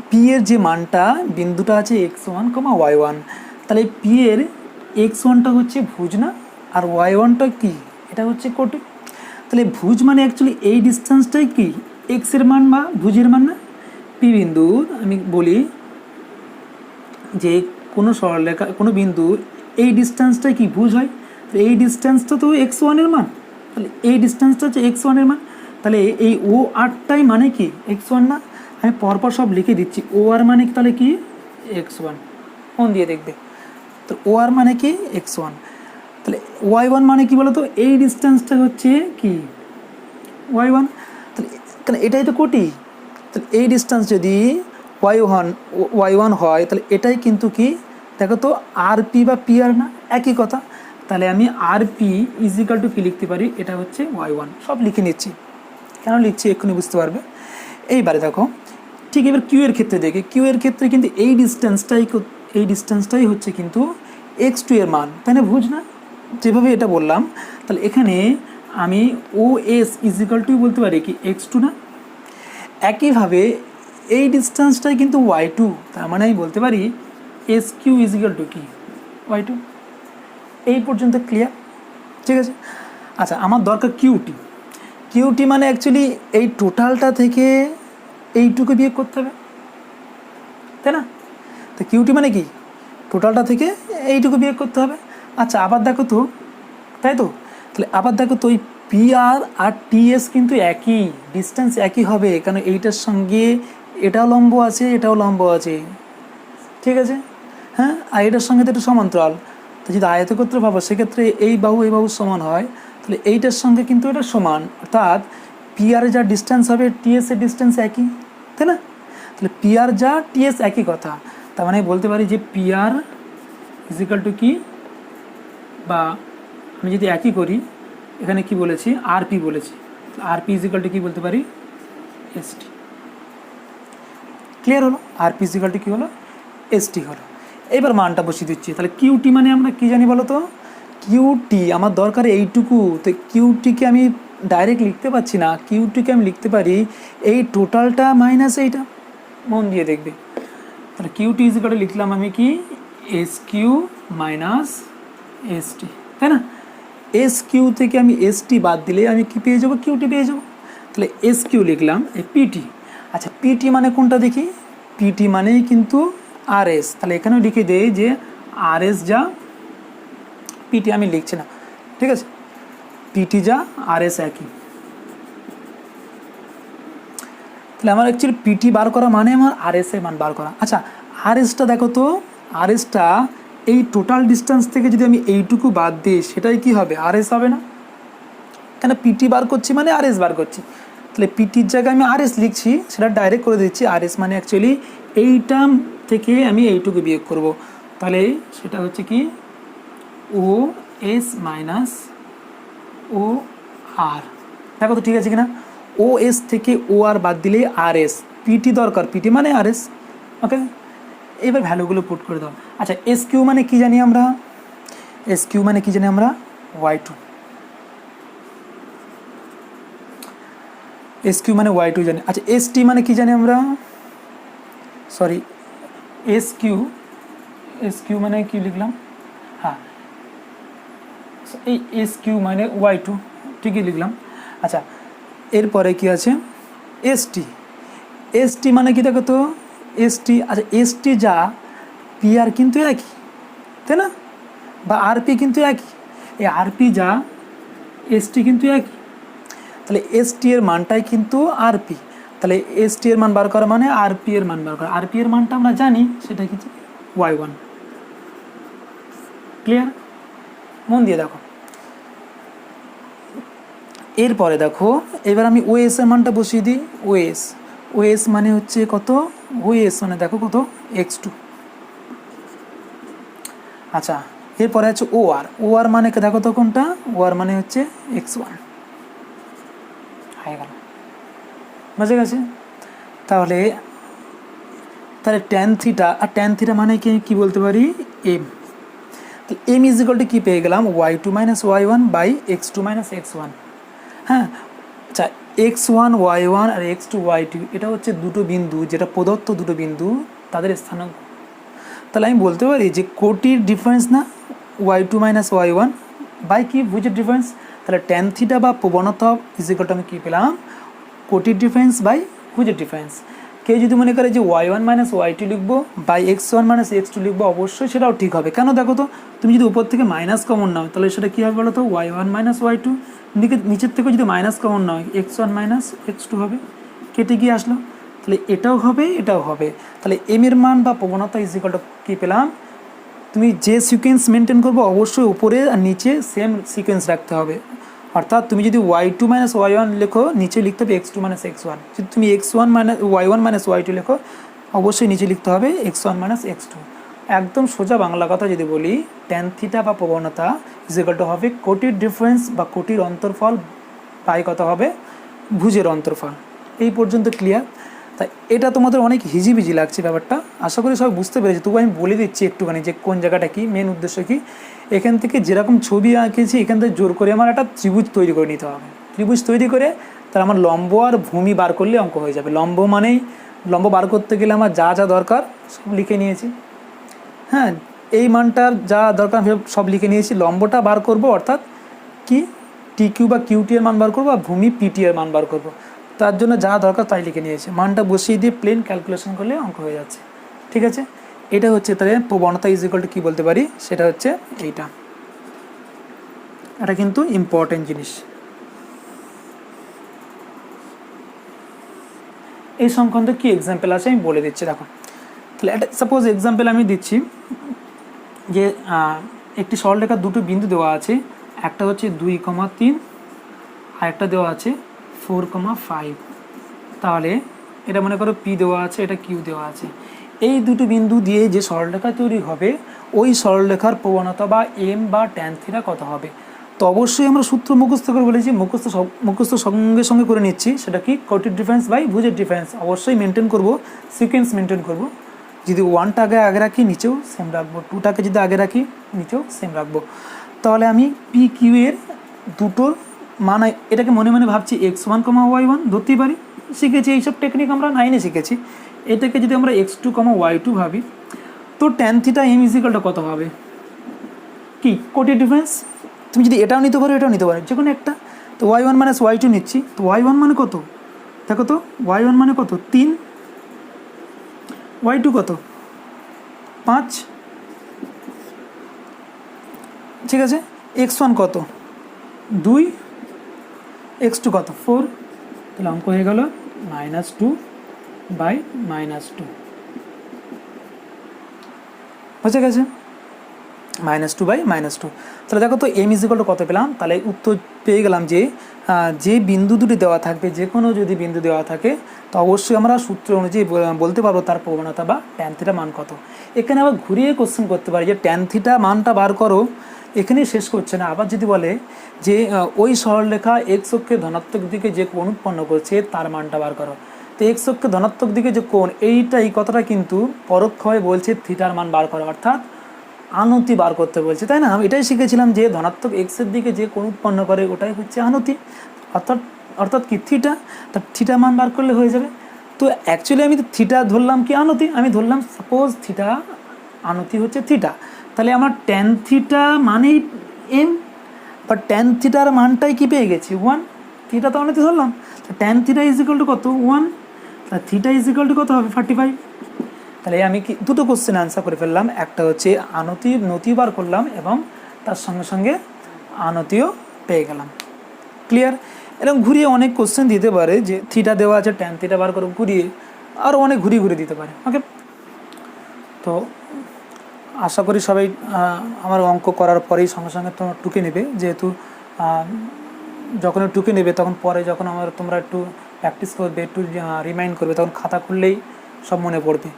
Speaker 1: পি এর যে মানটা বিন্দুটা আছে x1, y1, তাহলে পি এর x1টা হচ্ছে ভুজ না, আর y1টা কি? এটা হচ্ছে কোটি। তাহলে ভুজ মানে অ্যাকচুয়ালি এই ডিস্টেন্সটাই কি এক্স এর মান বা ভুজের মান না? পি বিন্দু আমি বলি যে কোনো সরলরেখা, কোনো বিন্দু এই ডিস্টেন্সটাই কি ভুজ হয়। তাহলে এই ডিস্টেন্সটা তো x1 এর মান, তাহলে এই ডিস্টেন্সটা হচ্ছে x1 এর মান। তাহলে এই ও আরটাই মানে কি x1 না? আমি পরপর সব লিখে দিচ্ছি। ও আর মানে তাহলে কি x1, মন দিয়ে দেখবে। তো ও আর মানে কি x1। তাহলে y1 মানে কি বলো তো? এই ডিস্টেন্সটা হচ্ছে কি y1। তাহলে এটাই তো কোটি। তাহলে এই ডিস্টেন্স যদি y1 হয়, তাহলে এটাই কিন্তু কি দেখো তো আর পি বা পি আর না? একই কথা। তাহলে আমি আর পি ইজিক্যাল টু কি লিখতে পারি? এটা হচ্ছে y1। সব লিখে নিচ্ছি, কেন লিখছি এক্ষুনি বুঝতে পারবে। এইবারে দেখো ঠিক এবার কিউ এর ক্ষেত্রে দেখি। কিউ এর ক্ষেত্রে কিন্তু এই ডিস্টেন্সটাই হচ্ছে কিন্তু x2 এর মান, তাই না? ভুজ না? যেভাবে এটা বললাম, তাহলে এখানে আমি ও এস ইজিক্যাল টু বলতে পারি কি x2 না? একইভাবে এই ডিস্টেন্সটাই কিন্তু y2, তার মানে আমি বলতে পারি এস কিউ ইজিক্যাল টু কি y2। এই পর্যন্ত ক্লিয়ার? ঠিক আছে। আচ্ছা, আমার দরকার কিউটি মানে অ্যাকচুয়ালি এই টোটালটা থেকে এইটুকু বিয়োগ করতে হবে, তাই না? তো কিউটি মানে কি টোটালটা থেকে এইটুকু বিয়োগ করতে হবে। আচ্ছা, আবার দেখো তো, তাই তো? তাহলে আবার দেখো তো ওই পি আর টিএস কিন্তু একই ডিস্টেন্স, একই হবে, কারণ এইটার সঙ্গে এটাও লম্ব আছে, এটাও লম্ব আছে, ঠিক আছে? হ্যাঁ, আর এটার সঙ্গে তো একটু সমান্তরাল। তো যদি আয়তক্ষেত্র ভাবো, সেক্ষেত্রে এই বাহু সমান হয়, তাহলে এইটার সঙ্গে কিন্তু এটা সমান, অর্থাৎ পি আর যা ডিস্টেন্স হবে টিএস এর ডিস্টেন্স একই, তাই না? তাহলে পি আর যা টিএস একই কথা। তার মানে বলতে পারি যে পি আর ইজিক্যাল টু কি, বা আমি যদি একই করি এখানে কি বলেছি, আরপি বলেছি, আরপি ইজিক্যাল টু কী বলতে পারি, এসটি। ক্লিয়ার হলো? আরপি ইজিক্যাল টু কী হলো, এসটি হলো। এবার মানটা বসিয়ে দিচ্ছি। তাহলে কিউটি মানে আমরা কী জানি বলো তো, কিউটি আমার দরকার এইটুকু, তো কিউটিকে আমি ডাইরেক্ট লিখতে পারছি না, কিউটিকে আমি লিখতে পারি এই টোটালটা মাইনাস এইটা। মন দিয়ে দেখবে, তাহলে কিউটি ইজিক্যাল টু লিখলাম আমি কি, এস কিউ মাইনাস এসটি, তাই না? এস কিউ থেকে আমি এসটি বাদ দিলে আমি কি পেয়ে যাবো, কিউটি পেয়ে যাবো। তাহলে এস কিউ লিখলাম, এই পিটি। আচ্ছা পিটি মানে কোনটা দেখি, পিটি মানেই কিন্তু আর এস। তাহলে এখানেও লিখে দেই যে আর এস যা, পিটি আমি লিখছি না, ঠিক আছে, পিটি যা আর এস একই। তাহলে আমার অ্যাকচুয়ালি পিটি বার করা মানে আমার আর এস এর মান বার করা। আচ্ছা আর এসটা দেখো তো, আর এসটা এই টোটাল ডিস্টেন্স থেকে যদি আমি এইটুকু বাদ দিই সেটাই কি হবে, আর এস হবে না? কেন, পিটি বার করছি মানে আর এস বার করছি। তাহলে পিটির জায়গায় আমি আর এস লিখছি, সেটা ডাইরেক্ট করে দিচ্ছি, আর এস মানে অ্যাকচুয়ালি এইটা থেকে আমি এইটুকু বিয়োগ করব। তাহলে সেটা হচ্ছে কি ও এস মাইনাস ও আর। দেখো তো ঠিক আছে কিনা, ও এস থেকে ও আর বাদ দিলে আর এস, পিটি দরকার, পিটি মানে আর এস। ওকে, এবার ভ্যালুগুলো পুট করে দাও। আচ্ছা এস কিউ মানে কি জানি আমরা, এস কিউ মানে কি জানি আমরা, ওয়াই টু। এস কিউ মানে ওয়াই টু জানি। আচ্ছা এস টি মানে কি জানি আমরা, sorry S Q, S Q মানে কি লিখলাম, হ্যাঁ এই এস কিউ মানে ওয়াই টু, ঠিকই লিখলাম। আচ্ছা এরপরে কি আছে, এস টি। এস টি মানে কি দেখো তো, এস টি, আচ্ছা এস টি যা পি আর কিন্তু একই, তাই না, বা আরপি কিন্তু একই, এই আরপি যা এস টি কিন্তু একই। তাহলে এস টি এর মানটাই কিন্তু আরপি। তাহলে এস টি এর মান বার করা মানে আরপি এর মান বার করা। আরপি এর মানটা আমরা জানি, সেটা কি ওয়াই ওয়ান। ক্লিয়ার? মন দিয়ে দেখো। এরপরে দেখো এবার আমি ওএস এর মানটা বসিয়ে দিই। ওএস, ওএস মানে হচ্ছে কত, ওএস মানে দেখো কত, এক্স টু। আচ্ছা এরপরে আছে ও আর, ও আর মানে দেখো তো কোনটা, ও আর মানে হচ্ছে এক্স ওয়ান। হয়ে গেল, বুঝে গেছে? তাহলে তাহলে ট্যান থিটা, আর ট্যান থিটা মানে কি বলতে পারি, এম। তাহলে এম ইজ ইকুয়াল টু কী পেয়ে গেলাম, Y two minus Y one by X two minus x one. হ্যাঁ আচ্ছা এক্স ওয়ান ওয়াই ওয়ান আর এক্স টু ওয়াই টু এটা হচ্ছে দুটো বিন্দু, যেটা প্রদত্ত দুটো বিন্দু তাদের স্থানাঙ্ক। তাহলে আমি বলতে পারি যে কোটির ডিফারেন্স না, Y two minus Y one by কি, ভুজের ডিফারেন্স। তাহলে ট্যান থিটা বা প্রবণতা ইজ ইকুয়াল টু আমি কী পেলাম, কোটির ডিফারেন্স বাই ভুজের ডিফারেন্স। কেউ যদি মনে করে যে y one minus Y two লিখবো by x one minus x two লিখবো, অবশ্যই সেটাও ঠিক হবে। কেন দেখো তো, তুমি যদি উপর থেকে মাইনাস কমন নাও তাহলে সেটা কী হবে বলো তো, y one minus Y two, নিচের থেকে যদি মাইনাস কমন নাও x one minus x two হবে, কেটে গিয়ে আসলো। তাহলে এটাও হবে এটাও হবে। তাহলে এম এর মান বা প্রবণতা ইজ ইকুয়াল টু কী পেলাম, তুমি যে সিকোয়েন্স মেনটেন করবো অবশ্যই উপরে আর নিচে সেম সিকোয়েন্স রাখতে হবে। অর্থাৎ তুমি যদি Y two minus Y one লেখো, নিচে লিখতে হবে X two minus x one. যদি তুমি X one minus Y one minus Y two লেখো, অবশ্যই নিচে লিখতে হবে X one minus x two. একদম সোজা বাংলা কথা যদি বলি, ট্যান থিটা বা প্রবণতা ইজ ইকুয়াল টু হবে কোটির ডিফারেন্স বা কোটির অন্তর্ফল বাই কত হবে, ভুজের অন্তর্ফল। এই পর্যন্ত ক্লিয়ার? তাই এটা তোমাদের অনেক হিজিবিজি লাগছে ব্যাপারটা, আশা করি সবাই বুঝতে পেরেছি। তবু আমি বলে দিচ্ছি একটুখানি যে কোন জায়গাটা কী, মেন উদ্দেশ্য কী। এখান থেকে যেরকম ছবি আঁকেছি এখান থেকে জোর করে আমার একটা ত্রিভুজ তৈরি করে নিতে হবে। ত্রিভুজ তৈরি করে তার আমার লম্ব আর ভূমি বার করলে অঙ্ক হয়ে যাবে। লম্ব মানেই, লম্ব বার করতে গেলে আমার যা যা দরকার সব লিখে নিয়েছি। হ্যাঁ এই মানটার যা দরকার সব লিখে নিয়েছি। লম্বটা বার করব, অর্থাৎ কি টি কিউ বা কিউটি এর মান বার করবো, আর ভূমি পিটি এর মান বার করবো। তার জন্য যা দরকার তাই লিখে নিয়েছে। মানটা বসিয়ে দিয়ে প্লেন ক্যালকুলেশন করলে অঙ্ক হয়ে যাচ্ছে। ঠিক আছে, এটা হচ্ছে তাহলে প্রবণতা ইজ ইকুয়াল টু কী বলতে পারি, সেটা হচ্ছে এইটা। এটা কিন্তু ইম্পর্টেন্ট জিনিস। এই সংক্রান্ত কী এক্সাম্পল আছে আমি বলে দিচ্ছি, দেখো। তাহলে একটা সাপোজ এক্সাম্পল আমি দিচ্ছি যে একটি সরলরেখার দুটো বিন্দু দেওয়া আছে, একটা হচ্ছে 2,3 আর একটা দেওয়া আছে 4,5। তাহলে এটা মনে করো পি দেওয়া আছে, এটা কিউ দেওয়া আছে। এই দুটো বিন্দু দিয়ে যে সরলরেখা তৈরি হবে, ওই সরলরেখার প্রবণতা বা এম বা ট্যান থিটা কত হবে। তো অবশ্যই আমরা সূত্র মুখস্থ করে বলেছি, মুখস্থ সঙ্গে সঙ্গে করে নিচ্ছি। সেটা কি, কোটির ডিফারেন্স বাই ভুজের ডিফারেন্স। অবশ্যই মেনটেন করব, সিকোয়েন্স মেনটেন করব। যদি 1টাকে আগে রাখি নিচেও সেম রাখবো, 2টাকে যদি আগে রাখি নিচেও সেম রাখবো। তাহলে আমি পি কিউ এর দুটোর মান, এটাকে মনে মনে ভাবছি x1, y1 ধরতেই পারি, শিখেছি এইসব টেকনিক আমরা 9-এ শিখেছি। এটাকে যদি আমরা x2, y2 ভাবি, তো tan থিটা m ইজিক্যালটা কত হবে, কি কোটির ডিফারেন্স। তুমি যদি এটাও নিতে পারো এটাও নিতে পারো, যে কোনো একটা। তো y1 মাইনাস y2 নিচ্ছি, তো y1 মানে কত, দেখো তো y1 মানে কত 3, y2 কত 5, ঠিক আছে। x1 কত 2, x2 কত 4, তাহলে অঙ্ক হয়ে গেল -2 বাই -2, বুঝে গেছে, -2 বাই -2। তাহলে দেখো তো m ইজিক্যাল টু কত পেলাম, তাহলে উত্তর পেয়ে গেলাম যে যে বিন্দু দুটি দেওয়া থাকবে, যে কোনো যদি বিন্দু দেওয়া থাকে, তো অবশ্যই আমরা সূত্র অনুযায়ী বলতে পারবো তার প্রবণতা বা ট্যান থিটা মান কত। এখানে আবার ঘুরিয়ে কোশ্চেন করতে পারি যে ট্যান থিটা মানটা বার করো, এখানে শেষ করছে না। আবার যদি বলে যে ওই সরলরেখা এক্স অক্ষের ধনাত্মক দিকে যে কোণ উৎপন্ন করছে তার মানটা বার করো। তো এক্স অক্ষের ধনাত্মক দিকে যে কোণ, এই কথাটা কিন্তু পরোক্ষভাবে বলছে থিটার মান বার করো, অর্থাৎ আনতি বার করতে বলছে, তাই না। এটাই শিখেছিলাম যে ধনাত্মক এক্সের দিকে যে কোণ উৎপন্ন করে ওটাই হচ্ছে আনতি, অর্থাৎ কি থিটা। তার থিটা মান বার করলে হয়ে যাবে। তো অ্যাকচুয়ালি আমি থিটা ধরলাম কি আনতি, আমি ধরলাম সাপোজ থিটা আনতি হচ্ছে থিটা, তাহলে আমার ট্যান থিটা মানেই এম, বা ট্যান থিটার মানটাই কি পেয়ে গেছি 1, থিটা তো আনতি ধরলাম, ট্যান থিটা ইজিক্যাল টু কত 1, তাহলে থিটা ইজিক্যাল টু কত হবে 45। তাহলে আমি কি দুটো কোশ্চেন আনসার করে ফেললাম, একটা হচ্ছে নতি বার করলাম এবং তার সঙ্গে সঙ্গে আনতিও পেয়ে গেলাম। ক্লিয়ার। এরকম ঘুরিয়ে অনেক কোশ্চেন দিতে পারে যে থিটা দেওয়া আছে ট্যান থিটা বার করে, ঘুরিয়ে আরও অনেক ঘুরিয়ে দিতে পারে। ওকে, তো আশা করি সবাই আমার অঙ্ক করার পরেই সঙ্গে সঙ্গে তোমরা টুকে নেবে, যেহেতু যখন টুকে নেবে তখন পরে যখন তোমরা একটু প্র্যাকটিস করবে, একটু রিমাইন্ড করবে, তখন খাতা খুললেই সব মনে পড়বে।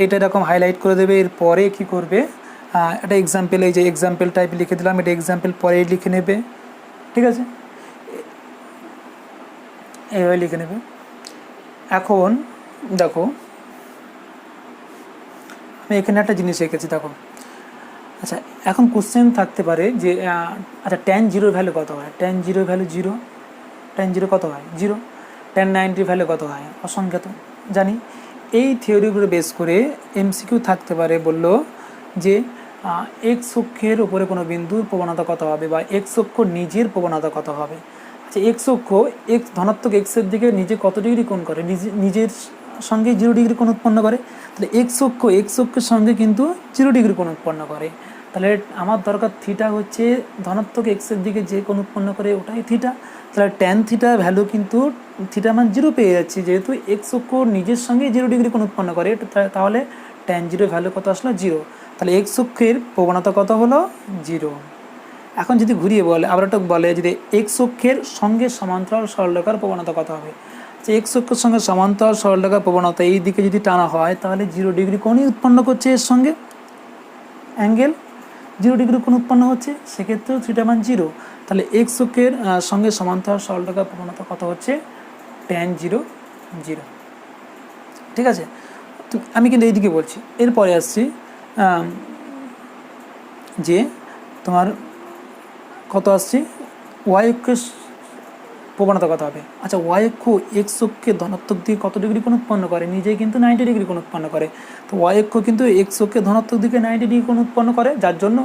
Speaker 1: এটা এরকম হাইলাইট করে দেবে, এরপরে কী করবে, এটা এক্সাম্পল, এই যে এক্সাম্পল টাইপ লিখে দিলাম, এটা এক্সাম্পল পরেই লিখে নেবে, ঠিক আছে, এইভাবে লিখে নেবে। এখন দেখো আমি এখানে একটা জিনিস রেখেছি, দেখো। আচ্ছা, এখন কোশ্চেন থাকতে পারে যে আচ্ছা ট্যান জিরোর ভ্যালু কত হয়, ট্যান জিরোর ভ্যালু 0, ট্যান জিরো কত হয় 0, ট্যান 90 ভ্যালু কত হয় অসংখ্যাত জানি। এই থিওরিগুলো বেস করে এমসিকিউ থাকতে পারে, বলল যে এক্স অক্ষের উপরে কোনো বিন্দুর প্রবণতা কত হবে, বা এক্স অক্ষ নিজের প্রবণতা কত হবে। আচ্ছা, এক্স অক্ষ এক্স ধনাত্মক এক্সের দিকে নিজে কত ডিগ্রি কোণ করে, নিজের সঙ্গে 0 ডিগ্রি কোণ উৎপন্ন করে। তাহলে এক্স অক্ষের সঙ্গে কিন্তু 0 ডিগ্রি কোণ উৎপন্ন করে। তাহলে আমার দরকার থিটা হচ্ছে ধনাত্মক এক্সের দিকে যে কোণ উৎপন্ন করে ওটাই থিটা। তাহলে ট্যান থিটা ভ্যালু কিন্তু থিটা মান 0 পেয়ে যাচ্ছি, যেহেতু এক্স অক্ষ নিজের সঙ্গে 0 ডিগ্রি কোণ উৎপন্ন করে, তাহলে ট্যান জিরো ভ্যালু কত আসলো 0। তাহলে এক্স অক্ষের প্রবণতা কত হলো 0। এখন যদি ঘুরিয়ে বলে, আবার একটা বলে যদি এক্স অক্ষের সঙ্গে সমান্তরাল সরলরেখার প্রবণতা কত হবে, যে এক্স অক্ষের সঙ্গে সমান্তরাল সরলরেখার প্রবণতা এই দিকে যদি টানা হয়, তাহলে 0 ডিগ্রি কোণই উৎপন্ন করছে, এর সঙ্গে অ্যাঙ্গেল 0 ডিগ্রি কোণ উৎপন্ন হচ্ছে, সেক্ষেত্রেও থিটা মান 0। তাহলে এক্স অক্ষের সঙ্গে সমান্তরাল সরলরেখার প্রবণতা কত হচ্ছে ট্যান 0, 0, ঠিক আছে। তো আমি কিন্তু এইদিকে বলছি, এরপরে আসছি যে তোমার কত আসছে ওয়াই অক্ষের প্রবণতা কত হবে। আচ্ছা, ওয়াই অক্ষ এক্স অক্ষে ধনাত্মক দিকে কত ডিগ্রি কোণ উৎপন্ন করে, নিজেই কিন্তু 90 ডিগ্রি কোণ উৎপন্ন করে। তো ওয়াই অক্ষ কিন্তু এক্স অক্ষে ধনাত্মক দিকে 90 ডিগ্রি কোণ উৎপন্ন করে, যার জন্য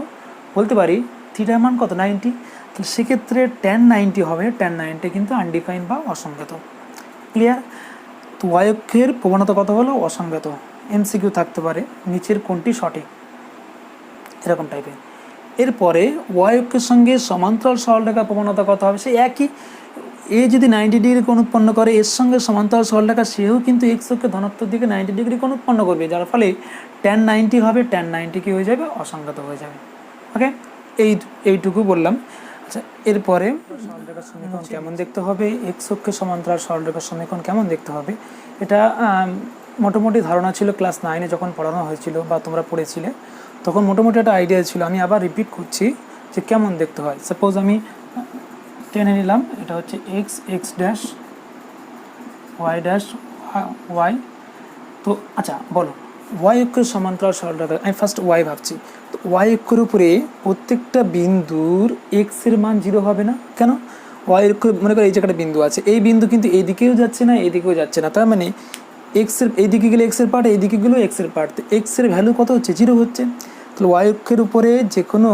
Speaker 1: বলতে পারি থিটার মান কত 90। তাহলে সেক্ষেত্রে ট্যান 90 হবে, ট্যান 90 কিন্তু আনডিফাইন্ড বা অসংজ্ঞাত। ক্লিয়ার। তো ওয়াই অক্ষের প্রবণতা কত হলো অসংজ্ঞাত। এমসিকিউ থাকতে পারে নিচের কোনটি সঠিক, এরকম টাইপের। এরপরে ওয়াই অক্ষের সঙ্গে সমান্তরাল সরলরেখার প্রবণতা কত হবে, সেই একই, এ যদি 90 ডিগ্রি কোণ উৎপন্ন করে, এর সঙ্গে সমান্তরাল সরলরেখা সেও কিন্তু এক্স অক্ষের ধনাত্মক দিকে 90 ডিগ্রি কোণ উৎপন্ন করবে, যার ফলে ট্যান 90 হবে, ট্যান 90 কি হয়ে যাবে অসংজ্ঞাত হয়ে যাবে। ওকে, এইটুকু বললাম। আচ্ছা, এরপরে সরলরেখার সমীকরণ কেমন দেখতে হবে, এক্স অক্ষের সমান্তরাল সরলরেখার সমীকরণ কেমন দেখতে হবে, এটা মোটামুটি ধারণা ছিল ক্লাস 9-এ যখন পড়ানো হয়েছিল বা তোমরা পড়েছিলে, তখন মোটামুটি একটা আইডিয়া ছিল। আমি আবার রিপিট করছি যে কেমন দেখতে হয়। সাপোজ আমি টেনে নিলাম, এটা হচ্ছে X, x dash, Y dash, Y. তো আচ্ছা বলো, ওয়াই অক্ষের সমান্তরাল সরলরেখা, আমি ফার্স্ট ওয়াই ভাবছি। তো ওয়াই অক্ষের উপরে প্রত্যেকটা বিন্দুর এক্সের মান 0 হবে না কেন? ওয়াই অক্ষের মনে করো এই জায়গাটা বিন্দু আছে, এই বিন্দু কিন্তু এইদিকেও যাচ্ছে না, এইদিকেও যাচ্ছে না, তার মানে এক্সের এইদিকে গেলে এক্সের পার্ট, এইদিকে গেলেও এক্সের পার্ট, তো এক্সের ভ্যালু কত হচ্ছে? 0 হচ্ছে। তাহলে ওয়াই অক্ষের উপরে যে কোনো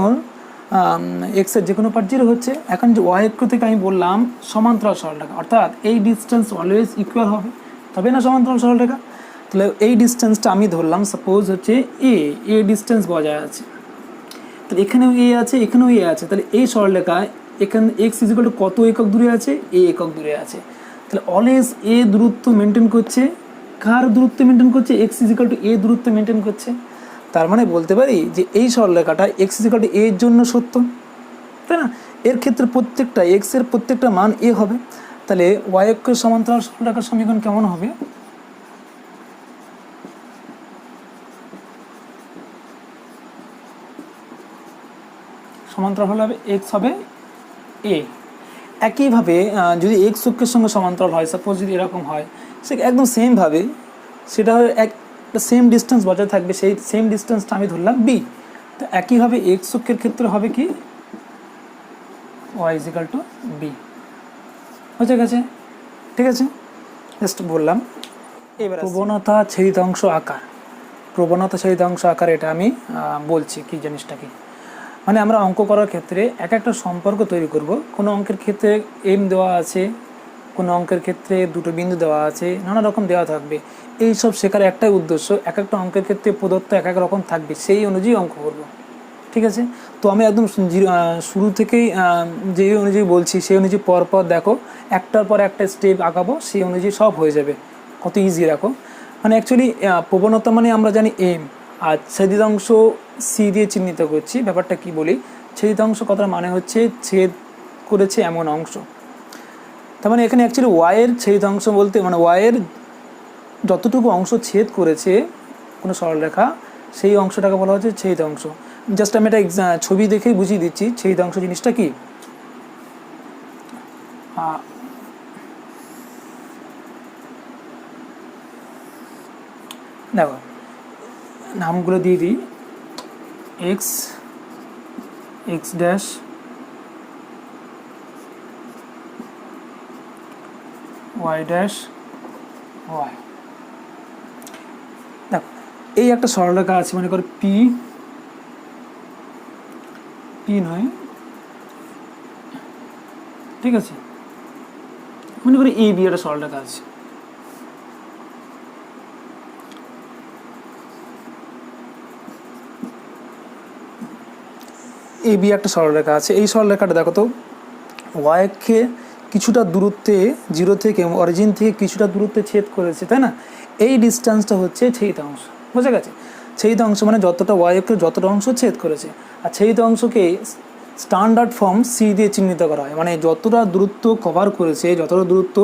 Speaker 1: এক্সের যে কোনো পার্ট 0 হচ্ছে। এখন যে ওয়াই অক্ষ থেকে আমি বললাম সমান্তরাল সরলরেখা, অর্থাৎ এই ডিস্টেন্স অলওয়েজ ইকুয়াল হবে, তবে না সমান্তরাল সরলরেখা। তাহলে এই ডিস্টেন্সটা আমি ধরলাম সাপোজ হচ্ছে এ ডিস্টেন্স বজায় আছে, তাহলে এখানেও এ আছে, এখানেও এ আছে, তাহলে এই সরলরেখায় এখানে এক্স ইজিক্যাল টু কত একক দূরে আছে? এ একক দূরে আছে। তাহলে অলওয়েজ এ দূরত্ব মেনটেন করছে, কার দূরত্ব মেনটেন করছে? এক্স ইজিক্যাল টু এ দূরত্ব মেনটেন করছে। তার মানে বলতে পারি যে এই সরলরেখাটা এক্স ইজিক্যাল টু এ এর জন্য সত্য, তাই না? এর ক্ষেত্রে প্রত্যেকটা এক্সের প্রত্যেকটা মান এ হবে। তাহলে ওয়াই অক্ষের সমান্তরাল সরলরেখার সমীকরণ কেমন হবে? সমান্তরাল হলে হবে এক্স হবে এ। একইভাবে যদি এক্স অক্ষের সঙ্গে সমান্তরাল হয়, সাপোজ যদি এরকম হয়, সে একদম সেমভাবে সেটা একটা সেম ডিস্টেন্স বজায় থাকবে, সেই সেম ডিস্টেন্সটা আমি ধরলাম বি। তো একইভাবে এক্স অক্ষের ক্ষেত্রে হবে কি? Y equal to B. হয়ে গেছে, ঠিক আছে, জাস্ট বললাম। এবার প্রবণতা ছেদিতাংশ আকার, প্রবণতা ছেদিতাংশ আকার, এটা আমি বলছি কি জিনিসটা কি। মানে আমরা অঙ্ক করার ক্ষেত্রে এক একটা সম্পর্ক তৈরি করব। কোনো অঙ্কের ক্ষেত্রে এম দেওয়া আছে, কোনো অঙ্কের ক্ষেত্রে দুটো বিন্দু দেওয়া আছে, নানা রকম দেওয়া থাকবে। এই সব শেখার একটাই উদ্দেশ্য, এক একটা অঙ্কের ক্ষেত্রে প্রদত্ত এক এক রকম থাকবে, সেই অনুযায়ী অঙ্ক করব, ঠিক আছে? তো আমি একদম শুরু থেকেই যে অনুযায়ী বলছি সেই অনুযায়ী পরপর দেখো, একটার পর একটা স্টেপ আঁকাবো, সেই অনুযায়ী সব হয়ে যাবে। কত ইজি রাখো। মানে অ্যাকচুয়ালি প্রবণতা মানে আমরা জানি এম, আর ছেদিতাংশ সি দিয়ে চিহ্নিত করছি। ব্যাপারটা কি বলি, ছেদিতাংশ কথার মানে হচ্ছে ছেদ করেছে এমন অংশ। তার মানে এখানে অ্যাকচুয়ালি ওয়াইয়ের ছেদিতাংশ বলতে মানে ওয়াইয়ের যতটুকু অংশ ছেদ করেছে কোনো সরলরেখা, সেই অংশটাকে বলা হচ্ছে ছেদিতাংশ। জাস্ট আমি একটা ছবি দেখেই বুঝিয়ে দিচ্ছি ছেদিতাংশ জিনিসটা কি। দেখো নামগুলো দিয়ে দিই, X, x dash, Y dash, Y. দেখো এই একটা সরলরেখা আছে, মনে করো পি, পি নয়, ঠিক আছে, মনে করি এ বি একটা সরলরেখা আছে। এ বি একটা সরলরেখা আছে। এই সরলরেখাটা দেখো তো ওয়াই অক্ষে কিছুটা দূরত্বে, জিরো থেকে অরিজিন থেকে কিছুটা দূরত্বে ছেদ করেছে, তাই না? এই ডিস্টেন্সটা হচ্ছে ছেদিতাংশ, বুঝে গেছে? ছেদিতাংশ মানে যতটা ওয়াই অক্ষে যতটা অংশ ছেদ করেছে, আর ছেদিতাংশকে স্ট্যান্ডার্ড ফর্ম সি দিয়ে চিহ্নিত করা হয়। মানে যতটা দূরত্ব কভার করেছে, যতটা দূরত্ব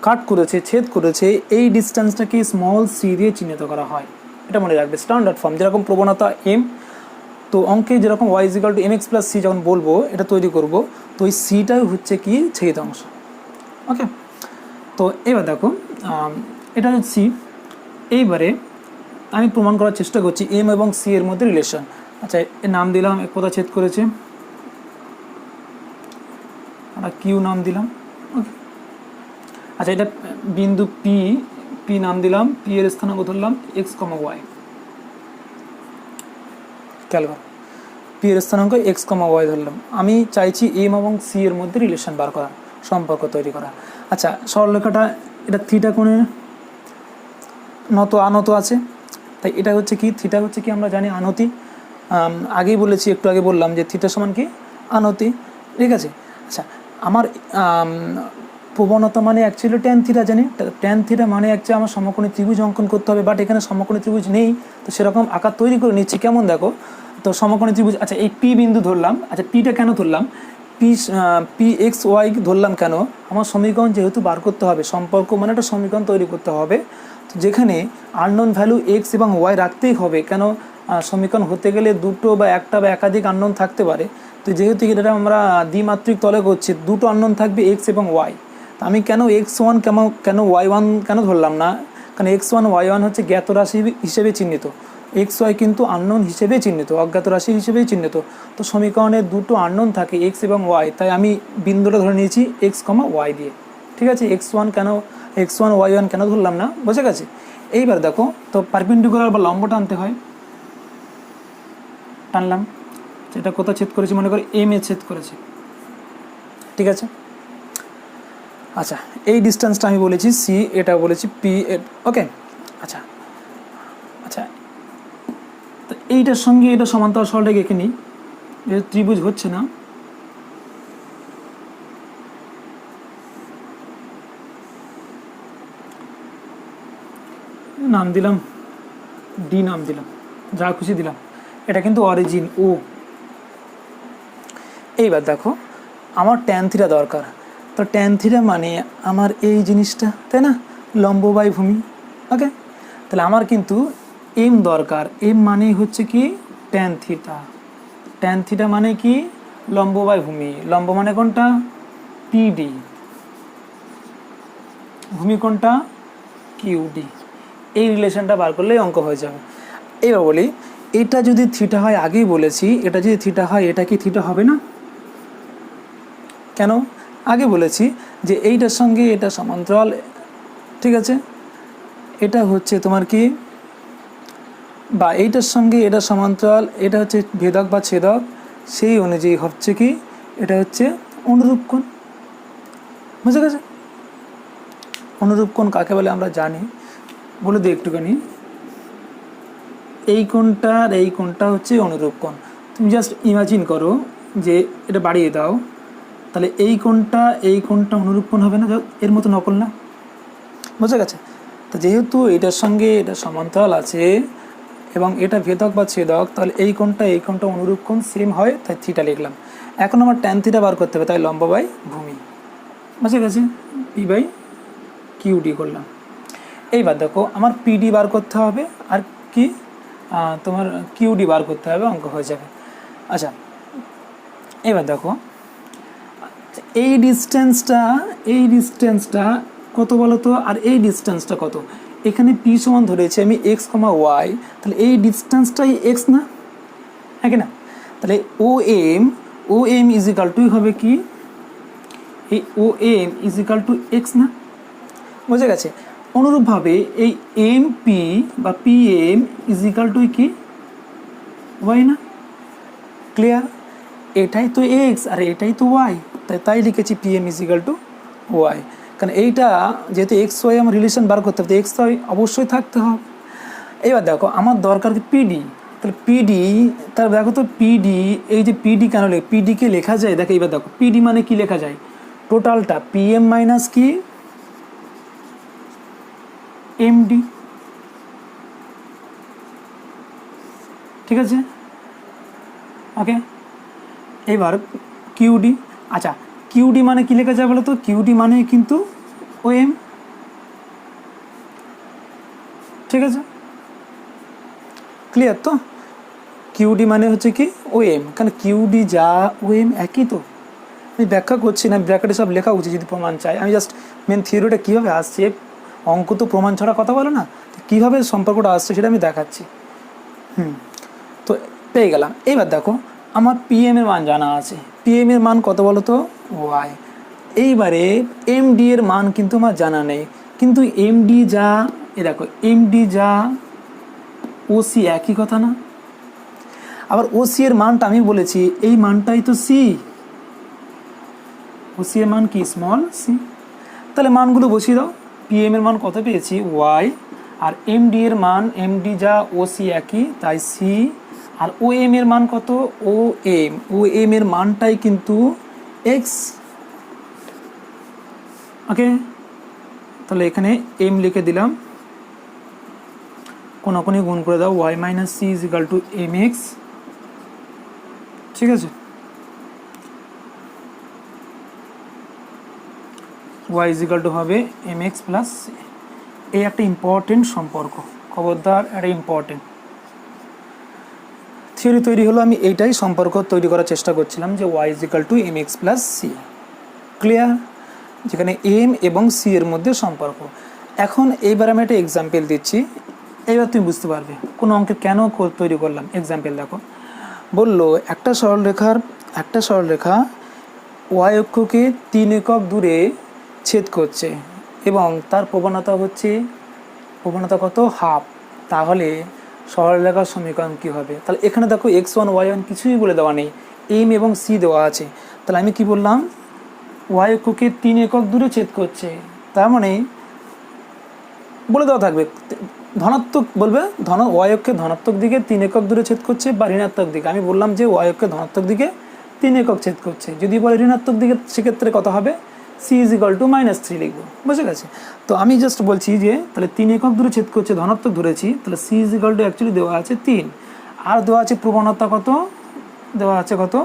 Speaker 1: কাট করেছে, ছেদ করেছে, এই ডিস্টেন্সটাকে স্মল সি দিয়ে চিহ্নিত করা হয়। এটা মনে রাখবে, স্ট্যান্ডার্ড ফর্ম। যেরকম প্রবণতা এম, তো অঙ্কে যেরকম Y equal to M x plus C যখন বলবো এটা তৈরি করব, তো ওই সিটাই হচ্ছে কি ছেদিতাংশ। ওকে, তো এবার দেখো এটা হচ্ছে সি। এইবারে আমি প্রমাণ করার চেষ্টা করছি এম এবং সি এর মধ্যে রিলেশন। আচ্ছা এর নাম দিলাম, এক কোথা ছেদ করেছে, আমরা কিউ নাম দিলাম। ওকে, আচ্ছা এটা বিন্দু পি, পি নাম দিলাম, পি এর স্থানাঙ্ক ধরলাম এক্স কমা ওয়াই। খেয়াল করো, পি এর স্থানাঙ্ক এক্স কমা ওয়াই ধরলাম। আমি চাইছি এম এবং সি এর মধ্যে রিলেশন বার করা, সম্পর্ক তৈরি করা। আচ্ছা সরলরেখাটা এটা থিটা কোণে নত আনত আছে, তাই এটা হচ্ছে কি, থিটা হচ্ছে কি আমরা জানি আনতি। আগেই বলেছি, একটু আগে বললাম যে থিটা সমান কি আনতি, ঠিক আছে? আচ্ছা আমার প্রবণতা মানে অ্যাকচুয়ালি ট্যান থিটা জানি, ট্যান থিটা মানে অ্যাকচুয়ালি আমার সমকোণী ত্রিভুজ অঙ্কন করতে হবে, বাট এখানে সমকোণী ত্রিভুজ নেই, তো সেরকম আকার তৈরি করে নিচ্ছি। কেমন দেখো তো সমকোণী ত্রিভুজ। আচ্ছা এই পি বিন্দু ধরলাম, আচ্ছা পিটা কেন ধরলাম, পি এক্স ওয়াই ধরলাম কেন, আমার সমীকরণ যেহেতু বার করতে হবে, সম্পর্ক মানে একটা সমীকরণ তৈরি করতে হবে, তো যেখানে আননোন ভ্যালু এক্স এবং ওয়াই রাখতেই হবে। কেন? সমীকরণ হতে গেলে দুটো বা একটা বা একাধিক আননোন থাকতে পারে। তো যেহেতু এটা আমরা দ্বিমাত্রিক তলে করছি, দুটো আননোন থাকবে এক্স এবং ওয়াই। তো আমি কেন x1 কেন y1 কেন ধরলাম না, কারণ x1 y1 হচ্ছে জ্ঞাত রাশি হিসেবে চিহ্নিত, xy কিন্তু আননোন হিসেবে চিহ্নিত, অজ্ঞাত রাশি হিসেবেই চিহ্নিত। তো সমীকরণে দুটো আননোন থাকে এক্স এবং ওয়াই, তাই আমি বিন্দুটা ধরে নিয়েছি এক্স কমা ওয়াই দিয়ে। ঠিক আছে, x1 y1 কেন ধরলাম না, বোঝা গেছে? এইবার দেখো, তো পারপেন্ডিকুলার বা লম্ব টানতে হয়, টানলাম, সেটা কোথাও ছেদ করেছি, মনে করি এম এ ছেদ করেছে। ঠিক আছে, আচ্ছা এই ডিস্টেন্সটা আমি বলেছি সি, এটা বলেছি পি, ওকে। আচ্ছা আচ্ছা, তো এইটার সঙ্গে এটা সমান্তরাল সরলরেখা এঁকে নিই, যেহেতু ত্রিভুজ হচ্ছে না। নাম দিলাম ডি, নাম দিলাম, যা খুশি দিলাম। এটা কিন্তু অরিজিন ও। এইবার দেখো, আমার ট্যান থিটা দরকার। তো ট্যান থিটা মানে আমার এই জিনিসটা, তাই না, লম্ব বাই ভূমি। ওকে, তাহলে আমার কিন্তু এম দরকার। এম মানে হচ্ছে কি ট্যান থিটা। ট্যান থিটা মানে কি লম্ব বাই ভূমি। লম্ব মানে কোনটা, পিডি, ভূমি কোনটা, কিউডি। এই রিলেশনটা বার করলেই অঙ্ক হয়ে যাবে। এবার বলি, এটা যদি থিটা হয়, আগেই বলেছি এটা যদি থিটা হয়, এটা কি থিটা হবে না? কেন? আগে বলেছি যে এইটার সঙ্গে এটা সমান্তরাল। ঠিক আছে, এটা হচ্ছে তোমার কি, বা এইটার সঙ্গে এটা সমান্তরাল, এটা হচ্ছে ভেদক বা ছেদক, সেই অনুযায়ী হচ্ছে কি এটা হচ্ছে অনুরূপ কোণ। বুঝে গেছে? অনুরূপ কোণ কাকে বলে আমরা জানি, বলে দিই একটুখানি। এই কোণটা আর এই কোণটা হচ্ছে অনুরূপ কোণ। তুমি জাস্ট ইমাজিন করো যে এটা বাড়িয়ে দাও, তাহলে এই কোণটা অনুরূপ কোণ হবে না? এর মতো নকল না? বুঝে গেছে? তো যেহেতু এটার সঙ্গে এটা সমান্তরাল আছে এবং এটা ভেদক বা ছেদক, তাহলে এই কোণটা অনুরূপ কোণ সেম হয়, তাই থিটা লিখলাম। এখন আমার ট্যান থিটা বার করতে হবে, তাই লম্ব বাই ভূমি। বুঝে গেছে? পি বাই কিউডি করলাম। এইবার দেখো, আমার পিডি বার করতে হবে আর কি তোমার কিউডি বার করতে হবে, অঙ্ক হয়ে যাবে। আচ্ছা, এবার দেখো এই ডিস্টেন্সটা কত বলো তো, আর এই ডিস্টেন্সটা কত? এখানে পি সমান ধরেছি আমি এক্স কমা ওয়াই, তাহলে এই ডিস্টেন্সটাই এক্স না, হ্যাঁ কি না? তাহলে ও এম ইজিক্যাল টু হবে কি, এই O M is equal to x না? বুঝে গেছে? অনুরূপভাবে এই এম পি বা পি এম ইজিক্যাল টু কি, ওয়াই না? ক্লিয়ার? এটাই তো এক্স আর এটাই তো ওয়াই, তাই লিখেছি P M is equal to y. কারণ এইটা যেহেতু এক্স ওয়াই আমার রিলেশন বার করতে হবে, এক্স ওয়াই অবশ্যই থাকতে হবে। এবার দেখো, আমার দরকার কি পিডি, তাহলে পিডি, তাহলে দেখো তো পিডি, এই যে পিডি কেন লেখে, পিডিকে লেখা যায়, দেখো এবার দেখো পিডি মানে কি লেখা যায়, টোটালটা পি এম মাইনাস কি এমডি। ঠিক আছে, ওকে। এবার কিউডি, আচ্ছা কিউডি মানে কি লেখা যায় বলো তো, কিউডি মানে কিন্তু ও এম। ঠিক আছে, ক্লিয়ার তো? কিউডি মানে হচ্ছে কি ও এম, কারণ কিউডি যা ও এম একই তো। আমি ব্যাখ্যা করছি না, ব্র্যাকেটে সব লেখা উচিত যদি প্রমাণ চাই। আমি জাস্ট মেন থিওরিটা কীভাবে আসছে, অঙ্ক তো প্রমাণ ছাড়া কথা বলে না, কীভাবে সম্পর্কটা আসছে সেটা আমি দেখাচ্ছি। তো পেয়ে গেলাম। এবার দেখো, আমার পিএম এর মান জানা আছে, পিএম এর মান কত বলো তো, ওয়াই। এইবারে এমডি এর মান কিন্তু আমার জানা নেই, কিন্তু এমডি যা, দেখো এমডি যা ওসি একই কথা না? আবার ওসি এর মানটা আমি বলেছি এই মানটাই তো সি, ওসি এর মান কি স্মল সি। তাহলে মানগুলো বসিয়ে দাও, পিএম এর মান কত পেয়েছি ওয়াই, আর এমডি এর মান, এমডি যা ওসি একই তাই সি, আর ও এম এর মান কত, ও এম এর মানটাই কিন্তু এক্স। ওকে, তাহলে এখানে এম লিখে দিলাম, কোনখানে গুণ করে দাও, y minus C is equal to M x. ঠিক আছে, ওয়াই ইজ ইকাল টু হবে এম এক্স প্লাস সি। এই একটা ইম্পর্টেন্ট সম্পর্ক, খবরদার, এটা ইম্পর্টেন্ট। থিওরি তৈরি হলো, আমি এইটাই সম্পর্ক তৈরি করার চেষ্টা করছিলাম যে y is equal to M x plus C. Clear? যেখানে এম এবং সি এর মধ্যে সম্পর্ক। এখন এইবার আমি একটা এক্সাম্পল দিচ্ছি, এইবার তুমি বুঝতে পারবে কোনো অঙ্কে কেন তৈরি করলাম। এক্সাম্পল দেখো, বললো একটা সরলরেখা ওয়াই অক্ষকে 3 একক দূরে ছেদ করছে এবং তার প্রবণতা কত? হাফ। তাহলে সরলরেখার সমীকরণ কী হবে? তাহলে এখানে দেখো x1 y1 কিছুই বলে দেওয়া নেই, এম এবং সি দেওয়া আছে। তাহলে আমি কি বললাম? ওয়াই অক্ষকে 3 একক দূরে ছেদ করছে, তার মানে বলে দেওয়া থাকবে ধনাত্মক, বলবে ওয়াই অক্ষে ধনাত্মক দিকে 3 একক দূরে ছেদ করছে বা ঋণাত্মক দিকে। আমি বললাম যে ওয়াই অক্ষে ধনাত্মক দিকে 3 একক ছেদ করছে। যদি বলে ঋণাত্মক দিকে, সেক্ষেত্রে কত হবে? সি ইজ ইকাল টু -3 লিখবো। বুঝে গেছে? তো আমি জাস্ট বলছি যে তাহলে 3 একক দূরে ছেদ করছে, ধনাত্মক ধরেছি, তাহলে C is equal to actually দেওয়া আছে 3, আর দেওয়া আছে প্রবণতা কত? দেওয়া আছে কত?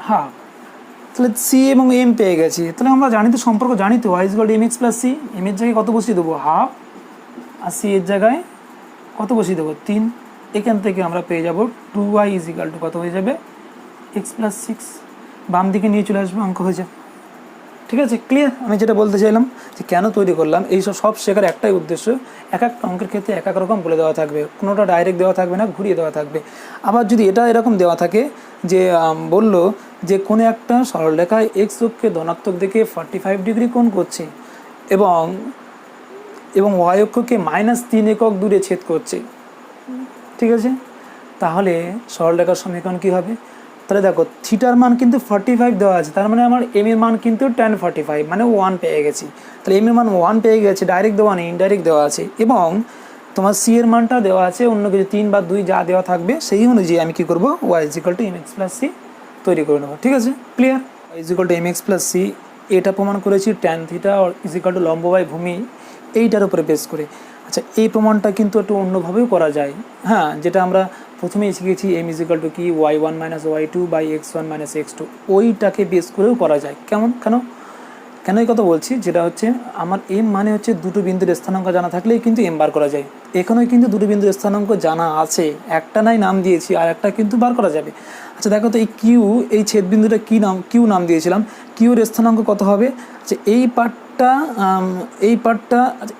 Speaker 1: হাফ। তাহলে সি এবং এম পেয়ে গেছি। তাহলে আমরা জানি তো, সম্পর্ক জানি তো, y is equal to M x plus C. M এর জায়গায় কত বসিয়ে দেবো? হাফ। আর সি এর জায়গায় কত বসিয়ে দেবো? 3। এখান থেকে আমরা পেয়ে যাব 2y ইজ ইকাল টু কত হয়ে যাবে? X plus 6। বাম দিকে নিয়ে চলে আসবে, অঙ্ক হয়ে যাবে। ঠিক আছে? ক্লিয়ার? আমি যেটা বলতে চাইলাম যে কেন তৈরি করলাম, এইসব সব শেখার একটাই উদ্দেশ্য, এক এক অঙ্কের ক্ষেত্রে এক এক রকম বলে দেওয়া থাকবে, কোনোটা ডাইরেক্ট দেওয়া থাকবে না, ঘুরিয়ে দেওয়া থাকবে। আবার যদি এটা এরকম দেওয়া থাকে যে বললো যে কোনো একটা সরলরেখায় এক্স অক্ষে ধনাত্মক দিকে 45 ডিগ্রি কোণ করছে এবং ওয়াই অক্ষকে -3 একক দূরে ছেদ করছে, ঠিক আছে? তাহলে সরলরেখার সমীকরণ কী হবে? তাহলে দেখো থিটার মান কিন্তু 45 দেওয়া আছে, তার মানে আমার এম এর মান কিন্তু tan 45, মানে 1 পেয়ে গেছি। তাহলে এম এর মান 1 পেয়ে গেছে, ডাইরেক্ট দেওয়া নেই, ইনডাইরেক্ট দেওয়া আছে। এবং তোমার সি এর মানটা দেওয়া আছে, অন্য কিছু 3 বা 2 যা দেওয়া থাকবে সেই অনুযায়ী আমি কী করবো? Y is equal to M x plus C তৈরি করে নেবো। ঠিক আছে? Clear? Y is equal to M x plus C, এটা প্রমাণ করেছি tan theta is equal to লম্ব বাই ভূমি, এইটার উপরে বেস করে। আচ্ছা, এই প্রমাণটা কিন্তু একটু অন্যভাবেও করা যায়। হ্যাঁ, যেটা আমরা প্রথমেই শিখেছি, এম ইজ ইকাল টু কি? y1 - y2 by x1 - x2, ওইটাকে বেস করেও করা যায়। কেন এই কথা বলছি? যেটা হচ্ছে আমার এম মানে হচ্ছে দুটো বিন্দুর স্থানাঙ্ক জানা থাকলেই কিন্তু এম বার করা যায়। এখানেও কিন্তু দুটো বিন্দুর স্থানাঙ্ক জানা আছে, একটা নাই নাম দিয়েছি, আর একটা কিন্তু বার করা যাবে। আচ্ছা দেখো তো, এই কিউ, এই ছেদ বিন্দুটা কী নাম? কিউ নাম দিয়েছিলাম। কিউর স্থানাঙ্ক কত হবে? আচ্ছা, এই পার্টটা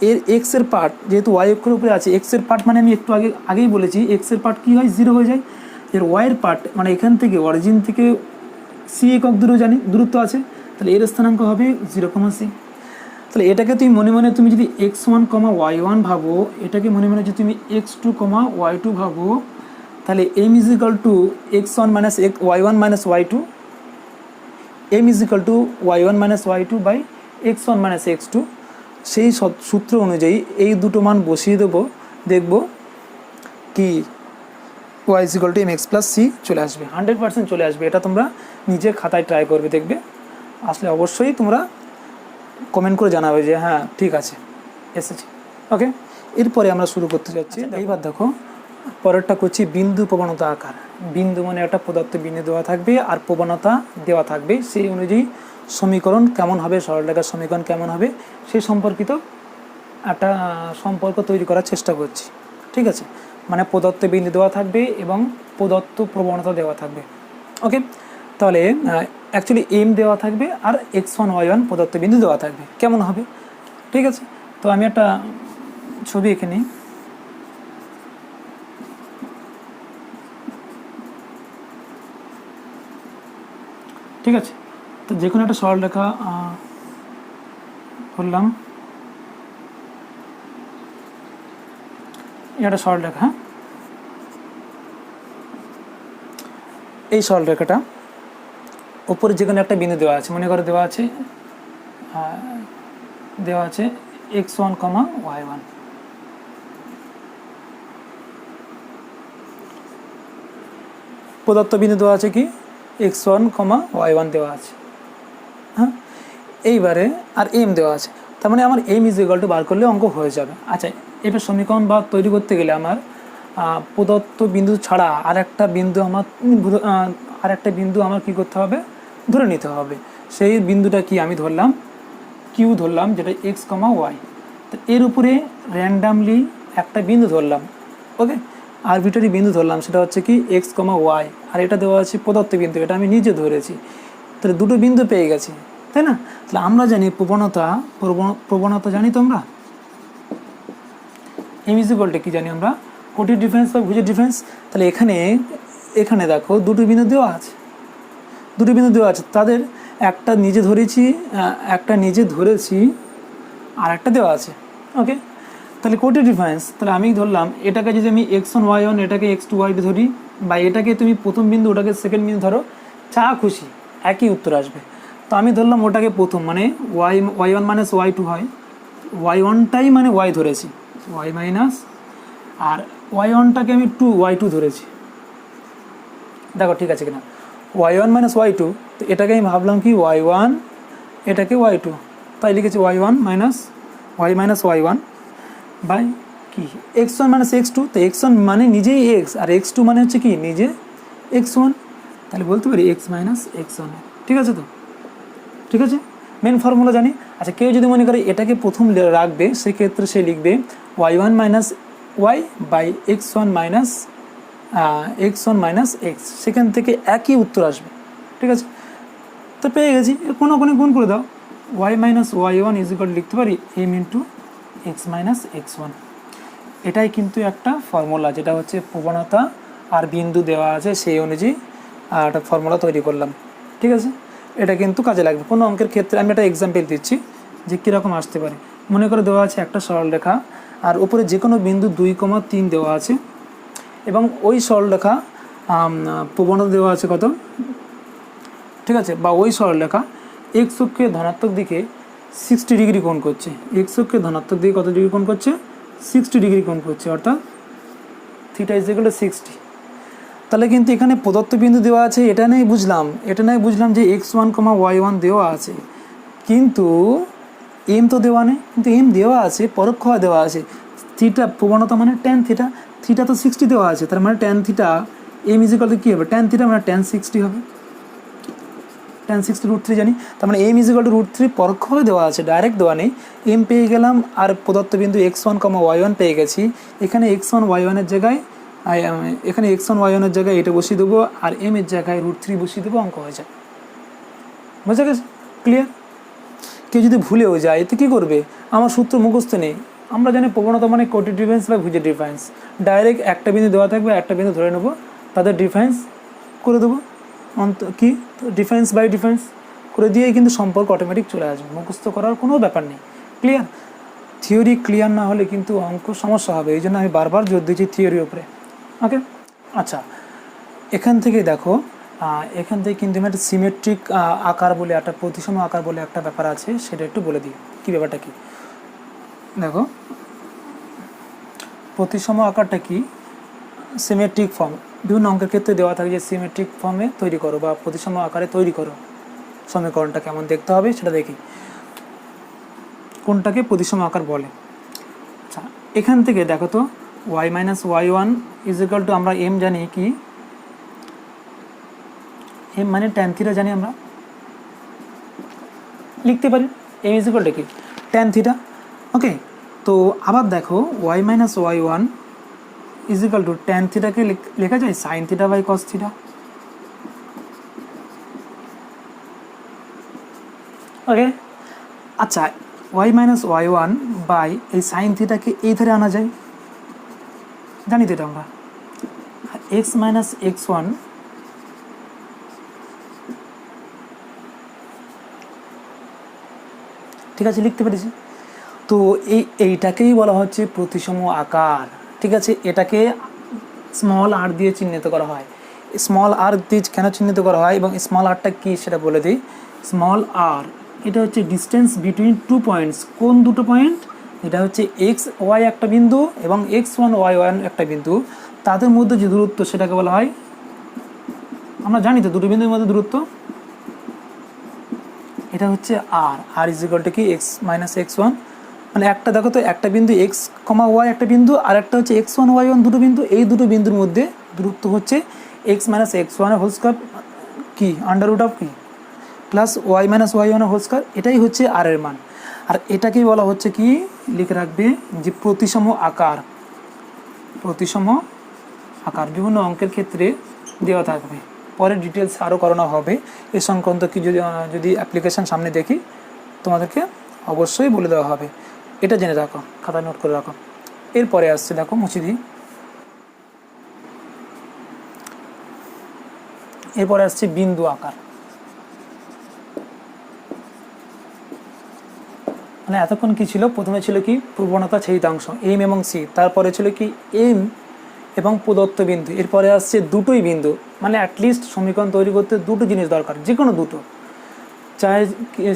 Speaker 1: এর এক্সের পার্ট যেহেতু ওয়াই অক্ষের উপরে আছে, এক্সের পার্ট মানে আমি একটু আগেই বলেছি এক্সের পার্ট কী হয়? 0 হয়ে যায়। এর ওয়াইয়ের পার্ট মানে এখান থেকে অরিজিন থেকে সি একক দূরত্ব আছে, তাহলে এর স্থানাঙ্ক হবে 0,c। তাহলে এটাকে তুমি যদি x1, y1 ভাবো, এটাকে মনে যদি তুমি x2, y2 ভাবো, তাহলে m is equal to x1 - y1 - y2, m is equal to y1 - y2 by x1 - x2। সেই সূত্র অনুযায়ী এই দুটো মান বসিয়ে দেবো, দেখবো কি y is equal to M x plus C চলে আসবে, 100% চলে আসবে। এটা তোমরা নিজে খাতায় ট্রাই করবে, দেখবে আসলে অবশ্যই তোমরা কমেন্ট করে জানাবে যে হ্যাঁ ঠিক আছে, এসেছে। ওকে, এরপরে আমরা শুরু করতে যাচ্ছি। এইবার দেখো, পরেরটা করছি বিন্দু প্রবণতা আকার। বিন্দু মানে একটা প্রদত্ত বিন্দু দেওয়া থাকবে আর প্রবণতা দেওয়া থাকবে, সেই অনুযায়ী সমীকরণ কেমন হবে, সরলরেখার সমীকরণ কেমন হবে, সেই সম্পর্কিত একটা সম্পর্ক তৈরি করার চেষ্টা করছি। ঠিক আছে? মানে প্রদত্ত বিন্দু দেওয়া থাকবে এবং প্রদত্ত প্রবণতা দেওয়া থাকবে। ওকে, তাহলে অ্যাকচুয়ালি এম দেওয়া থাকবে আর x1 y1 প্রদত্ত বিন্দু দেওয়া থাকবে, কেমন হবে? ঠিক আছে, তো আমি একটা ছবি এঁকে নিই। ঠিক আছে, তো যে কোনো একটা সরলরেখা বললাম, এটা সরলরেখা। হ্যাঁ, এই সরলরেখাটা উপরে যেখানে একটা বিন্দু দেওয়া আছে, মনে করে দেওয়া আছে x1, y1। প্রদত্ত বিন্দু দেওয়া আছে কি? x1, y1 দেওয়া আছে। হ্যাঁ, এইবারে আর এম দেওয়া আছে, তার মানে আমার এম ইজ ইকুয়াল টু বার করলে অঙ্ক হয়ে যাবে। আচ্ছা, এবার সমীকরণ বা তৈরি করতে গেলে আমার প্রদত্ত বিন্দু ছাড়া আর একটা বিন্দু আমার কী করতে হবে? ধরে নিতে হবে। সেই বিন্দুটা কি? আমি ধরলাম কিউ ধরলাম, যেটা x, y। তো এর উপরে র্যান্ডামলি একটা বিন্দু ধরলাম। ওকে, আরবিটারি বিন্দু ধরলাম, সেটা হচ্ছে কি এক্স কমা ওয়াই, আর এটা দেওয়া আছে প্রদত্ত বিন্দু, এটা আমি নিজে ধরেছি। তাহলে দুটো বিন্দু পেয়ে গেছি, তাই না? তাহলে আমরা জানি প্রবণতা জানি তো আমরা, এম ইজ ইকুয়াল টু কি জানি আমরা, কোটির ডিফারেন্স বা ভুজের ডিফারেন্স। তাহলে এখানে দেখো দুটো বিন্দু দেওয়া আছে, তাদের একটা নিজে ধরেছি আর একটা দেওয়া আছে। ওকে, তাহলে কোটির ডিফারেন্স, তাহলে আমি ধরলাম এটাকে যদি আমি x1 y1 এটাকে x2 y2 ধরি, বা এটাকে তুমি প্রথম বিন্দু ওটাকে সেকেন্ড বিন্দু ধরো, যা খুশি একই উত্তর আসবে। তো আমি ধরলাম ওটাকে প্রথম, মানে y1 মাইনাস y2 হয়, y1টাই মানে y ধরেছি, y মাইনাস, আর y1টাকে আমি y2 ধরেছি। দেখো ঠিক আছে কিনা, y1 মাইনাস y2, তো এটাকে আমি ভাবলাম কি y1, এটাকে y2, তাই লিখেছি y1 মাইনাস y1 বাই কি x1 মাইনাস x2, তো x1 মানে নিজেই x, আর x2 মানে হচ্ছে কি নিজে x1, তাহলে বলতে পারি x মাইনাস x1। ঠিক আছে, তো ঠিক আছে, মেন ফর্মুলা জানি। আচ্ছা, কেউ যদি মনে করে এটাকে প্রথম রাখবে, সেক্ষেত্রে সে লিখবে y1 minus y by x1 minus x, সেখান থেকে একই উত্তর আসবে। ঠিক আছে, তো পেয়ে গেছি, কোনো গুণ করে দাও, y minus y1 is equal লিখতে পারি m into x minus x1। এটাই কিন্তু একটা ফর্মুলা, যেটা হচ্ছে প্রবণতা আর বিন্দু দেওয়া আছে সেই অনুযায়ী একটা ফর্মুলা তৈরি করলাম। ঠিক আছে, এটা কিন্তু কাজে লাগবে কোনো অঙ্কের ক্ষেত্রে। আমি একটা এক্সাম্পল দিচ্ছি যে কীরকম আসতে পারে। মনে করে দেওয়া আছে একটা সরলরেখা, আর উপরে যে কোনো বিন্দু 2,3 দেওয়া আছে, এবং ওই সরলরেখা প্রবণতা দেওয়া আছে কত, ঠিক আছে, বা ওই সরলরেখা এক্স অক্ষের ধনাত্মক দিকে 60 ডিগ্রি কোণ করছে, এক্স অক্ষের ধনাত্মক দিকে কত ডিগ্রি কোণ করছে, 60 ডিগ্রি কোণ করছে, অর্থাৎ থিটা ইজ ইকুয়াল টু 60। তাহলে কিন্তু এখানে প্রদত্ত বিন্দু দেওয়া আছে, এটা নয় বুঝলাম যে x1, y1 দেওয়া আছে, কিন্তু এম তো দেওয়া নেই, কিন্তু এম দেওয়া আছে, পরোক্ষভাবে দেওয়া আছে। থিটা প্রবণতা মানে ট্যান থিটা, থিটা তো 60 দেওয়া আছে, তার মানে tan theta m is equal to কী হবে, ট্যান থিটা মানে ট্যান 60 হবে, ট্যান 60 √3 জানি, তার মানে এম ইজ ইকুয়াল টু √3, পরোক্ষভাবে দেওয়া আছে, ডাইরেক্ট দেওয়া নেই। এম পেয়ে গেলাম, আর প্রদত্ত বিন্দু x1, y1 পেয়ে গেছি। এখানে x1 y1 এর জায়গায় এটা বসিয়ে দেবো, আর এম এর জায়গায় √3 বসিয়ে দেবো, অঙ্ক হয়ে যায়। বুঝা গেছে, ক্লিয়ার? কেউ যদি ভুলেও যায় তো কী করবে, আমার সূত্র মুখস্থ নেই, আমরা জানি প্রবণতা মানে কোটির ডিফারেন্স বা ভুজের ডিফারেন্স, ডাইরেক্ট একটা বিন্দু দেওয়া থাকবে, একটা বিন্দু ধরে নেবো, তাদের ডিফারেন্স করে দেবো, কি ডিফারেন্স বাই ডিফারেন্স করে দিয়েই কিন্তু সম্পর্ক অটোমেটিক চলে আসবে, মুখস্থ করার কোনো ব্যাপার নেই। ক্লিয়ার? থিওরি ক্লিয়ার না হলে কিন্তু অঙ্ক সমস্যা হবে, এই জন্য আমি বারবার জোর দিচ্ছি থিওরির উপরে। ওকে, আচ্ছা, এখান থেকে দেখো, এখান থেকে কিন্তু আমি একটা সিমেট্রিক আকার বলে, একটা প্রতিসম আকার বলে একটা ব্যাপার আছে, সেটা একটু বলে দিই কী ব্যাপারটা কি। দেখো, প্রতিসম আকারটা কি, সিমেট্রিক ফর্ম বিভিন্ন অঙ্কের ক্ষেত্রে দেওয়া থাকে যে সিমেট্রিক ফর্মে তৈরি করো বা প্রতিসম আকারে তৈরি করো, সমীকরণটা কেমন দেখতে হবে সেটা দেখি, কোনটাকে প্রতিসম আকার বলে। আচ্ছা, এখান থেকে দেখো তো, y minus y1 is equal two, আমরা এম জানি কি, এম মানে ট্যান থিটা জানি, আমরা লিখতে পারি এম ইজ ইকুয়াল টু কি, ট্যান থিটা। ওকে, তো আবার দেখো y minus y1 is equal to tan থিটাকে লেখা যায় sine theta by cos theta. Okay, আচ্ছা, y মাইনাস y1 বাই এই সাইন থিটাকে এই ধারে আনা যায়, জানি তো এটা আমরা, x মাইনাস x1 ঠিক আছে, লিখতে পেরেছি। তো এইটাকেই বলা হচ্ছে প্রতিসম আকার। ঠিক আছে, এটাকে স্মল আর দিয়ে চিহ্নিত করা হয়। স্মল আর দিয়ে কেন চিহ্নিত করা হয় এবং স্মল আরটা কী সেটা বলে দিই। স্মল আর এটা হচ্ছে ডিস্টেন্স বিটুইন 2 পয়েন্টস। কোন দুটো পয়েন্ট? এটা হচ্ছে x1 একটা বিন্দু এবং x1 y1 একটা বিন্দু, তাদের মধ্যে যে দূরত্ব সেটাকে বলা হয়, আমরা জানি তো দুটো বিন্দুর মধ্যে দূরত্ব, এটা হচ্ছে আর ইজ ইকুয়াল টু কি x মাইনাস x1। মানে একটা দেখো তো, একটা বিন্দু x, y একটা বিন্দু, আর একটা হচ্ছে x1 y1 দুটো বিন্দু, এই দুটো বিন্দুর মধ্যে দূরত্ব হচ্ছে x minus x1 whole square কি আন্ডার রুট অফ কি plus y minus y1 whole square, এটাই হচ্ছে আর এর মান। আর এটাকেই বলা হচ্ছে কি, লিখে রাখবে যে প্রতিসম আকার। প্রতিসম আকার বিভিন্ন অঙ্কের ক্ষেত্রে দেওয়া থাকবে। পরে ডিটেলস আরও করানো হবে এ সংক্রান্ত কি যদি অ্যাপ্লিকেশান সামনে দেখি তোমাদেরকে অবশ্যই বলে দেওয়া হবে। এটা জেনে রাখো, খাতায় নোট করে রাখো। এরপরে আসছে, দেখো মুছে দিই, এরপরে আসছে বিন্দু আকার। মানে এতক্ষণ কি ছিল, প্রথমে ছিল কি প্রবণতা ছেদিতাংশ এম এবং সি, তারপরে ছিল কি এম এবং প্রদত্ত বিন্দু, এরপরে আসছে দুটোই বিন্দু। মানে অ্যাটলিস্ট সমীকরণ তৈরি করতে দুটো জিনিস দরকার, যে কোনো দুটো, চাहे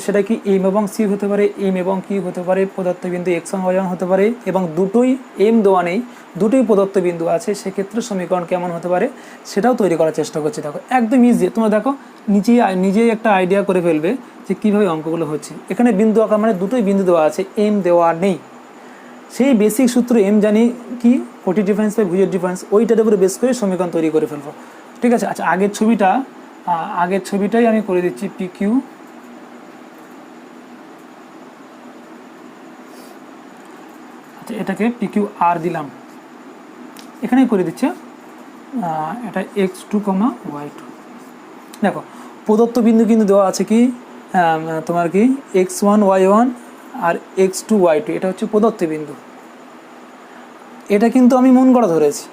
Speaker 1: সেটা কি এম এবং সি হতে পারে, এম এবং কিউ হতে পারে, প্রদত্ত বিন্দু এক্স ওয়ান ওয়াই ওয়ান হতে পারে, এবং দুটোই এম দেওয়া নেই, দুটোই প্রদত্ত বিন্দু আছে, সেক্ষেত্রে সমীকরণ কেমন হতে পারে সেটাও তৈরি করার চেষ্টা করছি। দেখো একদম ইজি, তোমরা দেখো নিজেই একটা আইডিয়া করে ফেলবে যে কীভাবে অঙ্কগুলো হচ্ছে। এখানে বিন্দু আকার মানে দুটোই বিন্দু দেওয়া আছে, এম দেওয়া নেই। সেই বেসিক সূত্র এম জানি কি, কোটি ডিফারেন্স বাই ভুজের ডিফারেন্স, ওইটার উপরে বেস করে সমীকরণ তৈরি করে ফেলবো। ঠিক আছে, আচ্ছা আগের ছবিটাই আমি করে দিচ্ছি, পি কিউ, এটাকে পি কিউ আর দিলাম, এখানেই করে দিচ্ছে, এটা x two comma y two. দেখো প্রদত্ত বিন্দু কিন্তু দেওয়া আছে কি তোমার কি এক্স ওয়ান ওয়াই ওয়ান আর এক্স টু ওয়াই টু, এটা হচ্ছে প্রদত্ত বিন্দু। এটা কিন্তু আমি মন করা ধরেছি,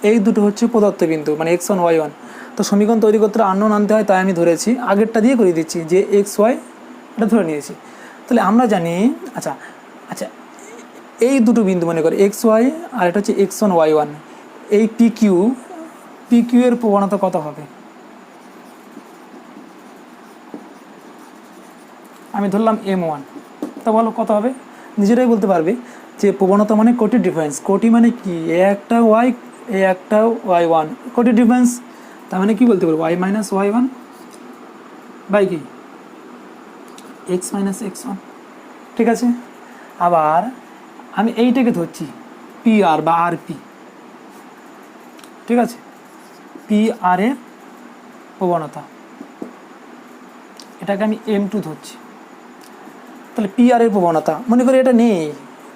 Speaker 1: এই দুটো হচ্ছে প্রদত্ত বিন্দু, মানে এক্স ওয়ান ওয়াই ওয়ান। তো সমীকরণ তৈরি করতে আননোন আনতে হয়, তাই আমি ধরেছি, আগেরটা দিয়ে করে দিচ্ছি যে এক্স ওয়াই, এটা ধরে নিয়েছি। তাহলে আমরা জানি, আচ্ছা আচ্ছা এই দুটো বিন্দু মনে করে এক্স ওয়াই আর এটা হচ্ছে এক্স ওয়ান ওয়াই ওয়ান, এই পি কিউ এর প্রবণতা কত হবে? আমি ধরলাম এম ওয়ান, তা বলো কত হবে? নিজেরাই বলতে পারবে যে প্রবণতা মানে কোটির ডিফারেন্স। কোটি মানে কি, এ একটা ওয়াই এ একটা ওয়াই ওয়ান, কোটির ডিফারেন্স, তার মানে কি বলতে পারবো y minus Y one by কি এক্স মাইনাস এক্স ওয়ান। ঠিক আছে, আবার আমি এইটাকে ধরছি পি আর বা আর পি। ঠিক আছে, পি আর এর প্রবণতা, এটাকে আমি এম টু ধরছি। তাহলে পি আর এর প্রবণতা মনে করি এটা নেই,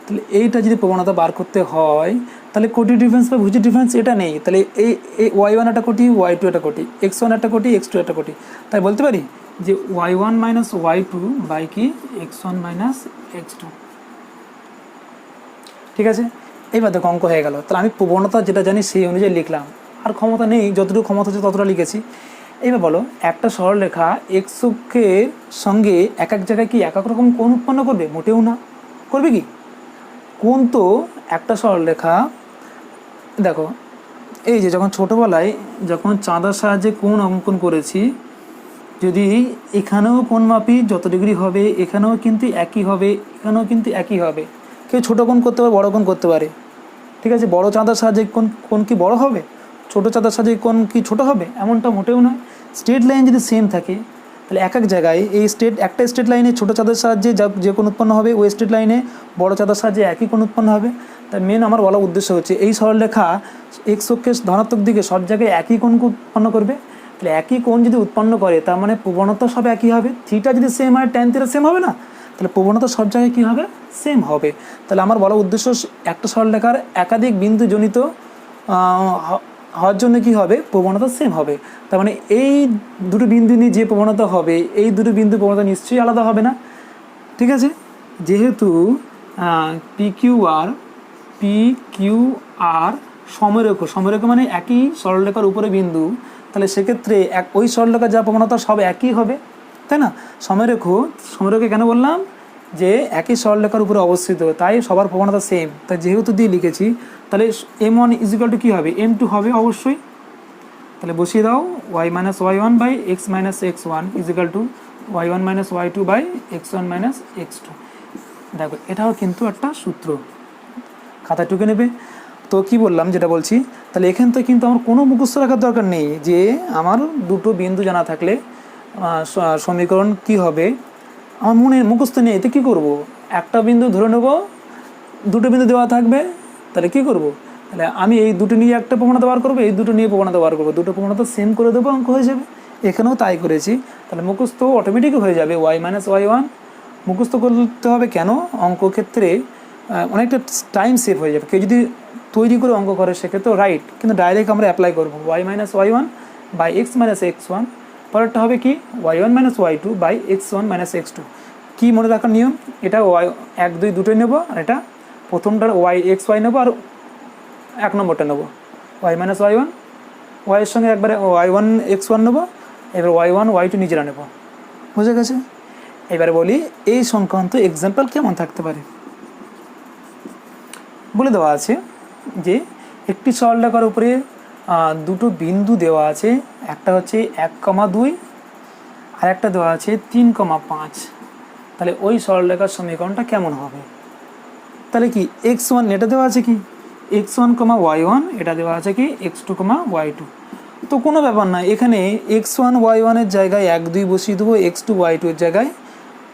Speaker 1: তাহলে এইটা যদি প্রবণতা বার করতে হয় তাহলে কোটি ডিফারেন্স বা ভুজি ডিফারেন্স এটা নেই, তাহলে এই ওয়াই ওয়ান একটা কোটি, ওয়াই টু একটা কোটি, এক্স ওয়ান একটা কোটি, এক্স টু একটা কোটি, তাই বলতে পারি যে y one minus Y two by কি x one minus x two. ঠিক আছে, এইবার দেখো অঙ্ক হয়ে গেল। তাহলে আমি প্রবণতা যেটা জানি সেই অনুযায়ী লিখলাম, আর ক্ষমতা নেই, যতটুকু ক্ষমতা হচ্ছে ততটা লিখেছি। এইবার বলো একটা সরলরেখা এক্স অক্ষের সঙ্গে এক এক জায়গায় কি এক এক রকম কোণ উৎপন্ন করবে? মোটেও না। করবে কি? কোণ তো একটা সরলরেখা, দেখো এই যে যখন ছোটোবেলায় যখন চাঁদার সাহায্যে কোণ অঙ্কন করেছি, যদি এখানেও কোণ মাপি যত ডিগ্রি হবে, এখানেও কিন্তু একই হবে, এখানেও কিন্তু একই হবে। কেউ ছোটো কোণ করতে পারে, বড়ো কোণ করতে পারে। ঠিক আছে, বড়ো চাঁদার সাহায্যে কোণ কি বড়ো হবে? ছোটো চাঁদার সাহায্যে কোণ কি ছোটো হবে? এমনটা মোটেও নয়। স্ট্রেট লাইন যদি সেম থাকে তাহলে এক এক জায়গায় এই একটা স্ট্রেট লাইনে ছোটো চাঁদার সাহায্যে যে কোণ উৎপন্ন হবে, ওই স্ট্রেট লাইনে বড়ো চাঁদার সাহায্যে একই কোণ উৎপন্ন হবে। তাই মেন আমার বলার উদ্দেশ্য হচ্ছে এই সরলরেখা এক্স অক্ষের ধনাত্মক দিকে সব জায়গায় একই কোণ উৎপন্ন করবে। তাহলে একই কোণ যদি উৎপন্ন করে তার মানে প্রবণতা সব একই হবে। থিটা যদি সেম হয় ট্যান থিটা সেম হবে না? তাহলে প্রবণতা সব জায়গায় কী হবে? সেম হবে। তাহলে আমার বলার উদ্দেশ্য একটা সরলরেখার একাধিক বিন্দু জনিত হওয়ার জন্য কী হবে? প্রবণতা সেম হবে। তার মানে এই দুটো বিন্দু নিয়ে যে প্রবণতা হবে, এই দুটো বিন্দু প্রবণতা নিশ্চয়ই আলাদা হবে না। ঠিক আছে, যেহেতু পি কিউ আর সমরেখ মানে একই সরলরেখার উপরে বিন্দু, তাহলে সেক্ষেত্রে ওই সরলরেখার যা প্রবণতা সব একই হবে, তাই না? সমরেখে কেন বললাম? যে একই সরলরেখার উপরে অবস্থিত, তাই সবার প্রবণতা সেম। তাই যেহেতু দিয়ে লিখেছি, তাহলে এম ওয়ান ইজিক্যাল টু কী হবে? এম টু হবে অবশ্যই। তাহলে বসিয়ে দাও y minus Y one by x minus x one is equal to y one minus Y two by x one minus x two. দেখো এটাও কিন্তু একটা সূত্র, খাতায় টুকে নেবে। তো কি বললাম, যেটা বলছি, তাহলে এখান থেকে কিন্তু আমার কোনো মুখস্থ রাখার দরকার নেই যে আমার দুটো বিন্দু জানা থাকলে সমীকরণ কি হবে আমার মনে মুখস্থ নেই। এতে কী করবো? একটা বিন্দু ধরে নেব, দুটো বিন্দু দেওয়া থাকবে, তাহলে কী করব? তাহলে আমি এই দুটো নিয়ে একটা প্রবণতা বার করবো, এই দুটো নিয়ে প্রবণতা বার করবো, দুটো প্রবণতা সেম করে দেবো, অঙ্ক হয়ে যাবে। এখানেও তাই করেছি। তাহলে মুখস্থ অটোমেটিক হয়ে যাবে। ওয়াই মাইনাস ওয়াই ওয়ান মুখস্থ করতে হবে কেন? অঙ্ক ক্ষেত্রে অনেকটা টাইম সেভ হয়ে যাবে। কেউ যদি তৈরি করে অঙ্ক করে সেক্ষেত্রে রাইট, কিন্তু ডাইরেক্ট আমরা অ্যাপ্লাই করবো y minus Y one by x minus x one, পরেরটা হবে কি y one minus Y two by x one minus x two. কী মনে রাখার নিয়ম, এটা ওয়াই 1 2 দুটোই নেবো, আর এটা প্রথমটার ওয়াই এক্স ওয়াই নেবো, আর 1 নম্বরটা নেবো ওয়াই মাইনাস ওয়াই ওয়ান, ওয়াইয়ের সঙ্গে একবারে ওয়াই ওয়ান এক্স ওয়ান নেবো, এবার ওয়াই ওয়ান ওয়াই টু নিজেরা নেবো। বুঝে গেছে? এবারে বলি এই সংক্রান্ত এক্সাম্পল কেমন থাকতে পারে। বলে দেওয়া আছে যে একটি সরলরেখার উপরে দুটো বিন্দু দেওয়া আছে, একটা হচ্ছে 1,2 আর একটা দেওয়া আছে 3,5। তাহলে ওই সরলরেখার সমীকরণটা কেমন হবে? তাহলে কি x1 এটা দেওয়া আছে কি x1, y1, এটা দেওয়া আছে কি x2, y2। তো কোনো ব্যাপার না, এখানে x1 y1 এর জায়গায় 1 2 বসিয়ে দেবো, x2 y2 এর জায়গায়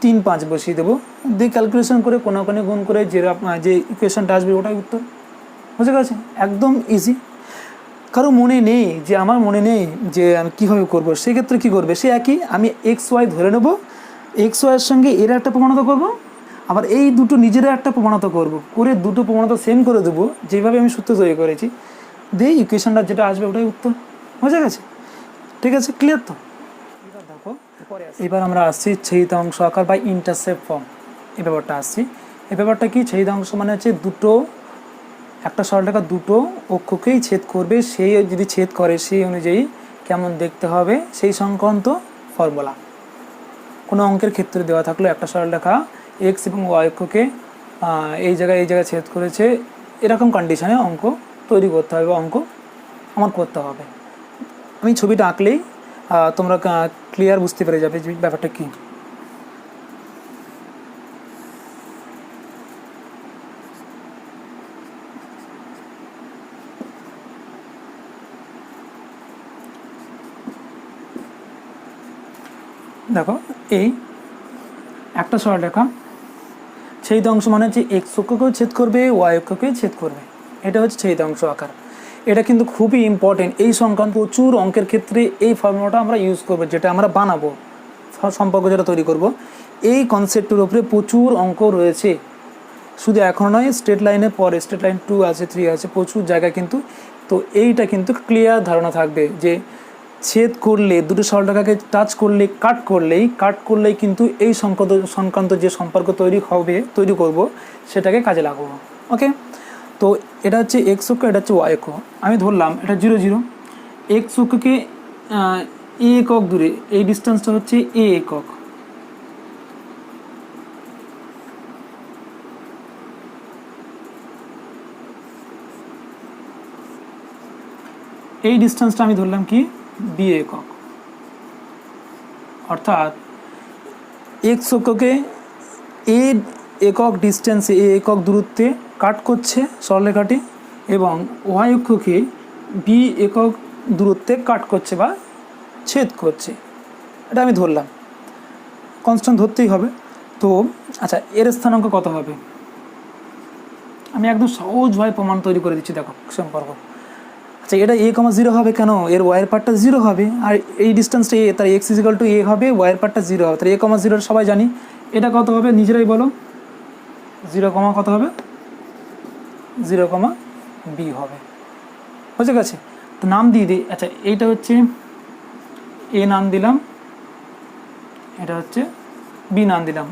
Speaker 1: 3 5 বসিয়ে দেবো, দিয়ে ক্যালকুলেশন করে কোনাকুনি গুণ করে যে ইকুয়েশনটা আসবে ওটাই উত্তর। বুঝে গেছে? একদম ইজি। কারো মনে নেই যে আমার মনে নেই যে আমি কীভাবে করবো, সেক্ষেত্রে কী করবে, সে একই আমি এক্স ওয়াই ধরে নেবো, এক্স ওয়াইয়ের সঙ্গে এর একটা প্রমাণিত করবো, আবার এই দুটো নিজেরা একটা প্রমাণিত করবো, করে দুটো প্রমাণিত সেম করে দেবো যেভাবে আমি সূত্র তৈরি করেছি, দিয়ে ইকুয়েশনটা যেটা আসবে ওটাই উত্তর। বুঝে গেছে? ঠিক আছে, ক্লিয়ার তো? এবার দেখো, এবার আমরা আসছি ছেদিতাংশ আকার বা ইন্টারসেপ্ট ফর্ম, এই ব্যাপারটা আসছি। এই ব্যাপারটা কি, ছেদিতাংশ মানে হচ্ছে একটা সরলরেখা দুটো অক্ষকেই ছেদ করবে, সেই যদি ছেদ করে সেই অনুযায়ী কেমন দেখতে হবে সেই সংক্রান্ত ফর্মুলা। কোনো অঙ্কের ক্ষেত্রে দেওয়া থাকলো একটা সরলরেখা এক্স এবং ওয়াই অক্ষকে এই জায়গায় ছেদ করেছে, এরকম কন্ডিশনে অঙ্ক তৈরি করতে হবে বা অঙ্ক আমার করতে হবে। আমি ছবিটা আঁকলেই তোমরা ক্লিয়ার বুঝতে পেরে যাবে যে ব্যাপারটা কী। দেখো, এই একটা সরলরেখা ছেদিতাংশ মানে হচ্ছে এক্স অক্ষকেও ছেদ করবে, ওয়াই অক্ষকেও ছেদ করবে, এটা হচ্ছে ছেদিতাংশ আকার। এটা কিন্তু খুবই ইম্পর্টেন্ট, এই সংক্রান্ত প্রচুর অঙ্কের ক্ষেত্রে এই ফর্মুলাটা আমরা ইউজ করবো, যেটা আমরা বানাবো সম্পর্ক যেটা তৈরি করব। এই কনসেপ্টের উপরে প্রচুর অঙ্ক রয়েছে, শুধু এখন নয়, স্ট্রেট লাইনের পরে স্ট্রেট লাইন 2 আছে, 3 আছে, প্রচুর জায়গায় কিন্তু। তো এইটা কিন্তু ক্লিয়ার ধারণা থাকবে যে ছেদ করলে, দুটো সরলরেখাকে টাচ করলে, কাট করলেই কিন্তু এই সংক্রান্ত যে সম্পর্ক তৈরি করব সেটাকে কাজে লাগাবো। ওকে, তো এটা হচ্ছে এক্স অক্ষ, এটা হচ্ছে ওয়াই অক্ষ। আমি ধরলাম এটা 0 0, এক্স অক্ষকে এ একক দূরে, এই ডিস্টেন্সটা হচ্ছে এ একক। এই ডিস্টেন্সটা আমি ধরলাম কি বি একক, অর্থাৎ এক্স অক্ষকে এ একক ডিস্টেন্সে, এ একক দূরত্বে কাট করছে সরলরেখাটি, এবং ওয়াই অক্ষকে বি একক দূরত্বে কাট করছে বা ছেদ করছে। এটা আমি ধরলাম, কনস্ট্যান্ট ধরতেই হবে। তো আচ্ছা, এর স্থানাঙ্ক কত হবে? আমি একদম সহজভাবে প্রমাণ তৈরি করে দিচ্ছি, দেখো সম্পর্ক। আচ্ছা, এটা a, 0 হবে কেন? এর ওয়াইয়ের পার্টটা 0 হবে, আর এই ডিস্টেন্সটা a, তার x = a হবে, ওয়াইয়ের পার্টটা 0 হবে, তার a, 0 সবাই জানি। এটা কত হবে নিজেরাই বলো? 0, কত হবে? 0, b হবে। বুঝে গেছে? তো নাম দিয়ে দিই। আচ্ছা, এইটা হচ্ছে a নাম দিলাম, এটা হচ্ছে b নাম দিলাম।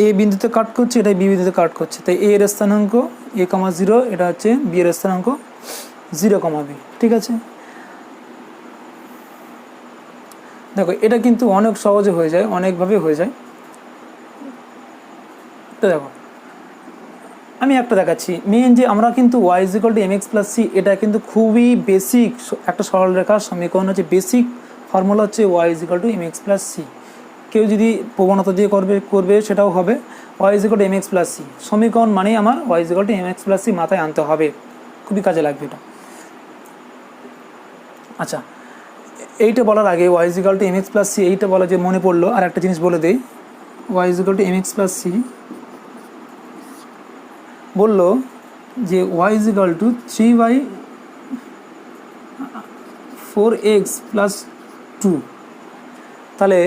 Speaker 1: এ বিন্দুতে কাট করছে, এটা বি বিন্দুতে কাট করছে, তাই a এর স্থানাঙ্ক a, 0, এটা হচ্ছে b এর স্থানাঙ্ক 0, b। ঠিক আছে, দেখো এটা কিন্তু অনেক সহজে হয়ে যায়, অনেকভাবে হয়ে যায়। তো দেখো আমি একটা দেখাচ্ছি, মেন যে আমরা কিন্তু y = mx + c, এটা কিন্তু খুবই বেসিক একটা সরলরেখার সমীকরণ হচ্ছে, বেসিক ফর্মুলা হচ্ছে y = mx + c। কেউ যদি প্রবণতা দিয়ে করবে সেটাও হবে y = mx + c। সমীকরণ মানেই আমার y = mx + c মাথায় আনতে হবে, খুবই কাজে লাগবে এটা। আচ্ছা, এইটা বলার আগে y = mx + c এইটা বলা যে মনে পড়লো, আর একটা জিনিস বলে দেই। y = mx + c বললো যে y = 3/4x + 2, তাহলে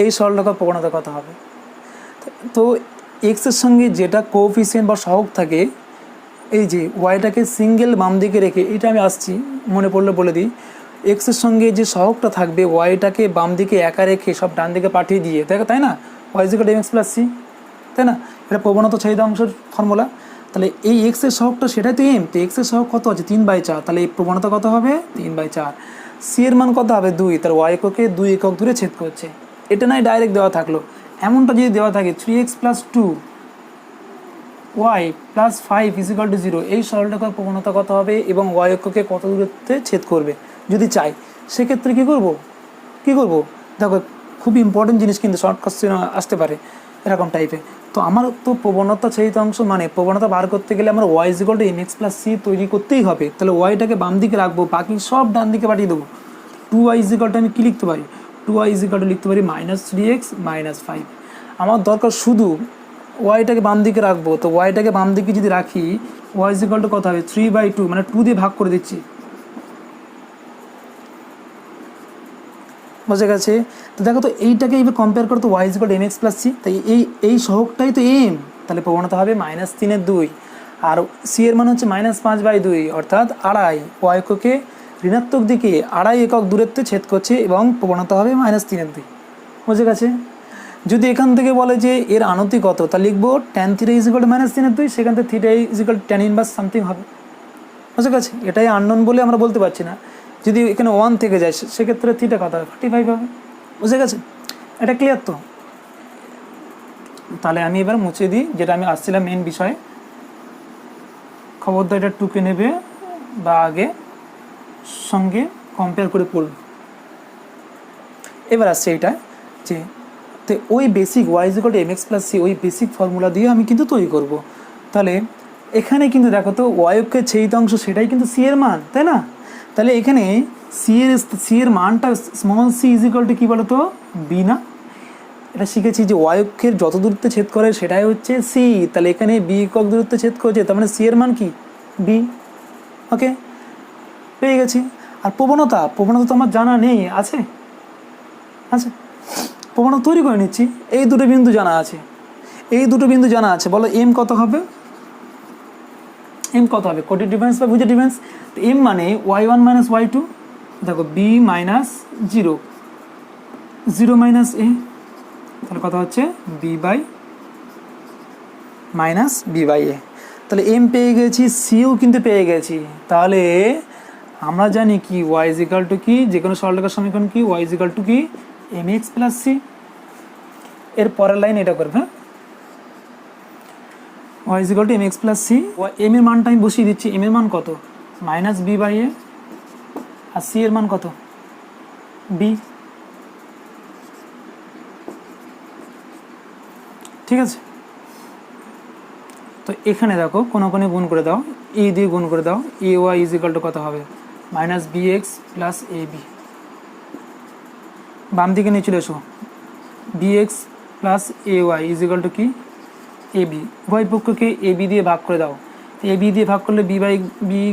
Speaker 1: এই সরলরেখার প্রবণতা কত হবে? তো এক্সের সঙ্গে যেটা কোএফিসিয়েন্ট বা সহগ থাকে, এই যে ওয়াইটাকে সিঙ্গেল বাম দিকে রেখে, এটা আমি আসছি মনে পড়লে বলে দিই, এক্সের সঙ্গে যে সহগটা থাকবে ওয়াইটাকে বাম দিকে একা রেখে সব ডান দিকে পাঠিয়ে দিয়ে, দেখো তাই না, y is equal to M x plus C, তাই না, এটা প্রবণতা চাহিদা অংশের ফর্মুলা। তাহলে এই এক্সের সহগটা সেটাই তো এম, তো এক্সের সহগ কত আছে 3/4, তাহলে এই প্রবণতা কত হবে 3/4। সি এর মান কত হবে 2, তার ওয়াই এককে 2 একক দূরে ছেদ করছে, এটা নয় ডাইরেক্ট দেওয়া থাকলো, এমনটা যদি দেওয়া থাকে 3x plus 2 y plus 5 is equal to 0, এই সরলরেখার প্রবণতা কত হবে এবং ওয়াই অক্ষকে কত দূরত্বে ছেদ করবে যদি চাই, সেক্ষেত্রে কী করব, দেখো খুব ইম্পর্টেন্ট জিনিস, কিন্তু শর্ট কোশ্চেন আসতে পারে এরকম টাইপের। তো আমার তো প্রবণতা চাহিদা অংশ মানে প্রবণতা বার করতে গেলে আমার y is equal to M x plus C তৈরি করতেই হবে, তাহলে ওয়াইটাকে বাম দিকে রাখবো, বাকি সব ডান দিকে পাঠিয়ে দেবো। 2y ইজ ইকুয়াল টু আমি কী লিখতে পারি, 2y ইজ ইকুয়াল টু লিখতে পারি -3x - 5। আমার দরকার শুধু ওয়াইটাকে বাম দিকে রাখবো, তো ওয়াইটাকে বাম দিকে যদি রাখি ওয়াই ইজ ইকুয়াল টু কত হবে 3/2, মানে 2 দিয়ে ভাগ করে দিচ্ছি, বোঝা গেছে। তো দেখো তো এইটাকে এইভাবে কম্পেয়ার করো, তো y is equal to M x plus C, তাই এই সহগটাই তো এম, তাহলে প্রবণতা হবে -3/2, আর সি এর মান হচ্ছে -5/2 অর্থাৎ 2.5, ওয়াই এককে ঋণাত্মক দিকে 2.5 একক দূরত্বে ছেদ করছে এবং প্রবণতা হবে -3/2, বোঝা গেছে। যদি এখান থেকে বলে যে এর আনতি কত, তা লিখবো tan θ ইজ ইকুয়াল টু -3/2, সেখান থেকে θ is equal to tan inverse something হবে, বুঝে গেছে। এটাই আননোন বলে আমরা বলতে পারছি না, যদি এখানে 1 থেকে যায় সেক্ষেত্রে থিটা কত হবে 45 হবে, বুঝে গেছে। এটা ক্লিয়ার তো। তাহলে আমি এবার মুছে দিই, যেটা আমি আসছিলাম মেন বিষয়ে, খবরদার এটা টুকে নেবে বা আগে সঙ্গে কম্পেয়ার করে পড়বে। এবার আসছে এইটা যে তো ওই basic y is equal to M x plus C, ওই বেসিক ফর্মুলা দিয়ে আমি কিন্তু তৈরি করব। তাহলে এখানে কিন্তু দেখো তো ওয়াই অক্ষের ছেদিত অংশ সেটাই কিন্তু সি এর মান, তাই না। তাহলে এখানে সি এর মানটা small c is equal to কী বলো তো বি, না এটা শিখেছি যে ওয়াই অক্ষের যত দূরত্বে ছেদ করে সেটাই হচ্ছে সি, তাহলে এখানে বি একক দূরত্বে ছেদ করছে, তার মানে সি এর মান কি বি, ওকে পেয়ে গেছি। আর প্রবণতা তো আমার জানা নেই, আছে প্রবণতা তৈরি করে নিচ্ছি, এই দুটো বিন্দু জানা আছে, বলো এম কত হবে, কোটি ডিফারেন্স বা বুঝে ডিফারেন্স, তো এম মানে y1 - y2, দেখো b - 0 - a, তাহলে কথা হচ্ছে b/a, তাহলে এম পেয়ে গেছি, সিও কিন্তু পেয়ে গেছি। তাহলে আমরা জানি কি y ইজ ইকুয়াল টু কি, যে কোনো সরলরেখার সমীকরণ কি y ইজ ইকুয়াল টু কি mx প্লাস সি। এর পরের লাইন এটা করবে, হ্যাঁ y is equal to mx plus C, M এর মানটা আমি বসিয়ে দিচ্ছি, এম এর মান কত -b/a, আর সি এর মান কত b, ঠিক আছে। তো এখানে দেখো কোনো গুণ করে দাও, এ দিয়ে গুণ করে দাও, এ ওয়াই ইজ ইকুয়াল টু কত হবে -bx প্লাস ab, বাম দিকে নিয়ে চলে এসো, bx plus A y is equal to কি ab, উভয় পক্ষকে ab দিয়ে ভাগ করে দাও, ab দিয়ে ভাগ করলে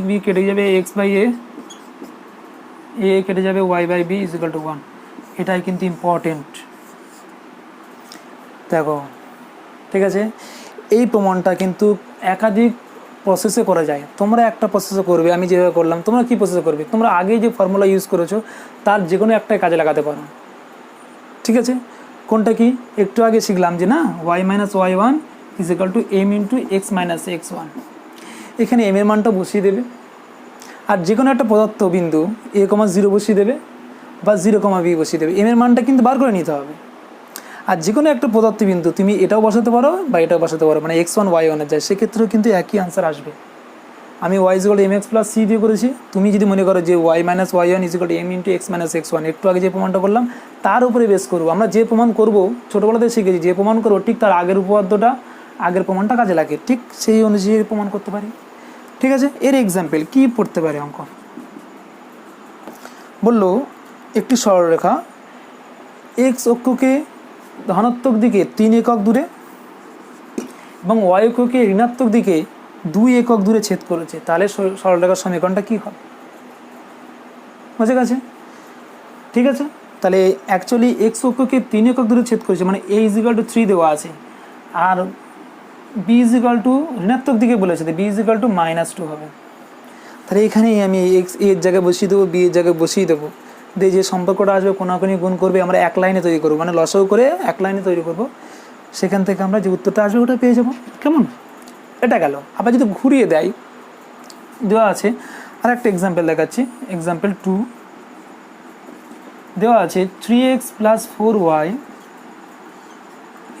Speaker 1: b কেটে যাবে x/a, a কেটে যাবে y/b ইজ ইকুয়াল টু 1, এটাই কিন্তু ইম্পর্টেন্ট, দেখো ঠিক আছে। এই প্রমাণটা কিন্তু একাধিক প্রসেসে করা যায়, তোমরা একটা প্রসেসে করবে, আমি যেভাবে করলাম, তোমরা কি প্রসেসে করবে, তোমরা আগে যে ফর্মুলা ইউজ করেছো তার যে কোনো একটাই কাজে লাগাতে পারো, ঠিক আছে। কোনটা কি একটু আগে শিখলাম যে না y - y1 is equal two m into x - x1, এখানে m এর মানটা বসিয়ে দেবে, আর যে কোনো একটা পদার্থ বিন্দু a, 0 বসিয়ে দেবে বা 0, b বসিয়ে দেবে, m এর মানটা কিন্তু বার করে নিতে হবে। আর যে কোনো একটা পদার্থ বিন্দু তুমি এটাও বসাতে পারো বা এটাও বসাতে পারো, মানে x1 y1 এর যায়, সেক্ষেত্রেও কিন্তু একই আনসার আসবে। আমি y is equal to mx plus C দিয়ে করেছি, তুমি যদি মনে করো যে y - y1 is equal two m into x - x1, একটু আগে যে প্রমাণটা করলাম তার উপরে বেস করবো। আমরা যে প্রমাণ করবো ছোটোবেলাতে শিখেছি, যে প্রমাণ করবো ঠিক তার আগের উপপাদ্যটা, আগের প্রমাণটা কাজে লাগে, ঠিক সেই অনুযায়ী প্রমাণ করতে পারি, ঠিক আছে। এর এক্সাম্পল কি পড়তে পারে, অঙ্ক বললো একটি সরলরেখা x অক্ষকে ধনাত্মক দিকে 3 একক দূরে এবং y অক্ষকে ঋণাত্মক দিকে 2 একক দূরে ছেদ করেছে, তাহলে সরলরেখার সমীকরণটা কী হবে, বুঝে গেছে, ঠিক আছে। তাহলে অ্যাকচুয়ালি x অক্ষকে 3 একক দূরে ছেদ করেছে, মানে a ইজ ইকুয়াল টু 3 দেওয়া আছে, আর বি ইজ ইকাল টু ঋণাত্মক দিকে বলেছে, বি ইজ ইকাল টু -2 হবে। তাহলে এখানেই আমি এক্স এর জায়গায় বসিয়ে দেবো, বি এর জায়গায় বসিয়ে দেবো, দিয়ে যে সম্পর্কটা আসবে কোনাকুনি গুণ করবে, আমরা এক লাইনে তৈরি করবো, মানে লসাগু করে এক লাইনে তৈরি করবো, সেখান থেকে আমরা যে উত্তরটা আসবে ওটা পেয়ে যাবো। কেমন? এটা গেল। আবার যদি ঘুরিয়ে দেয়, দেওয়া আছে আর একটা এক্সাম্পল দেখাচ্ছি, এক্সাম্পল 2 দেওয়া আছে 3x + 4y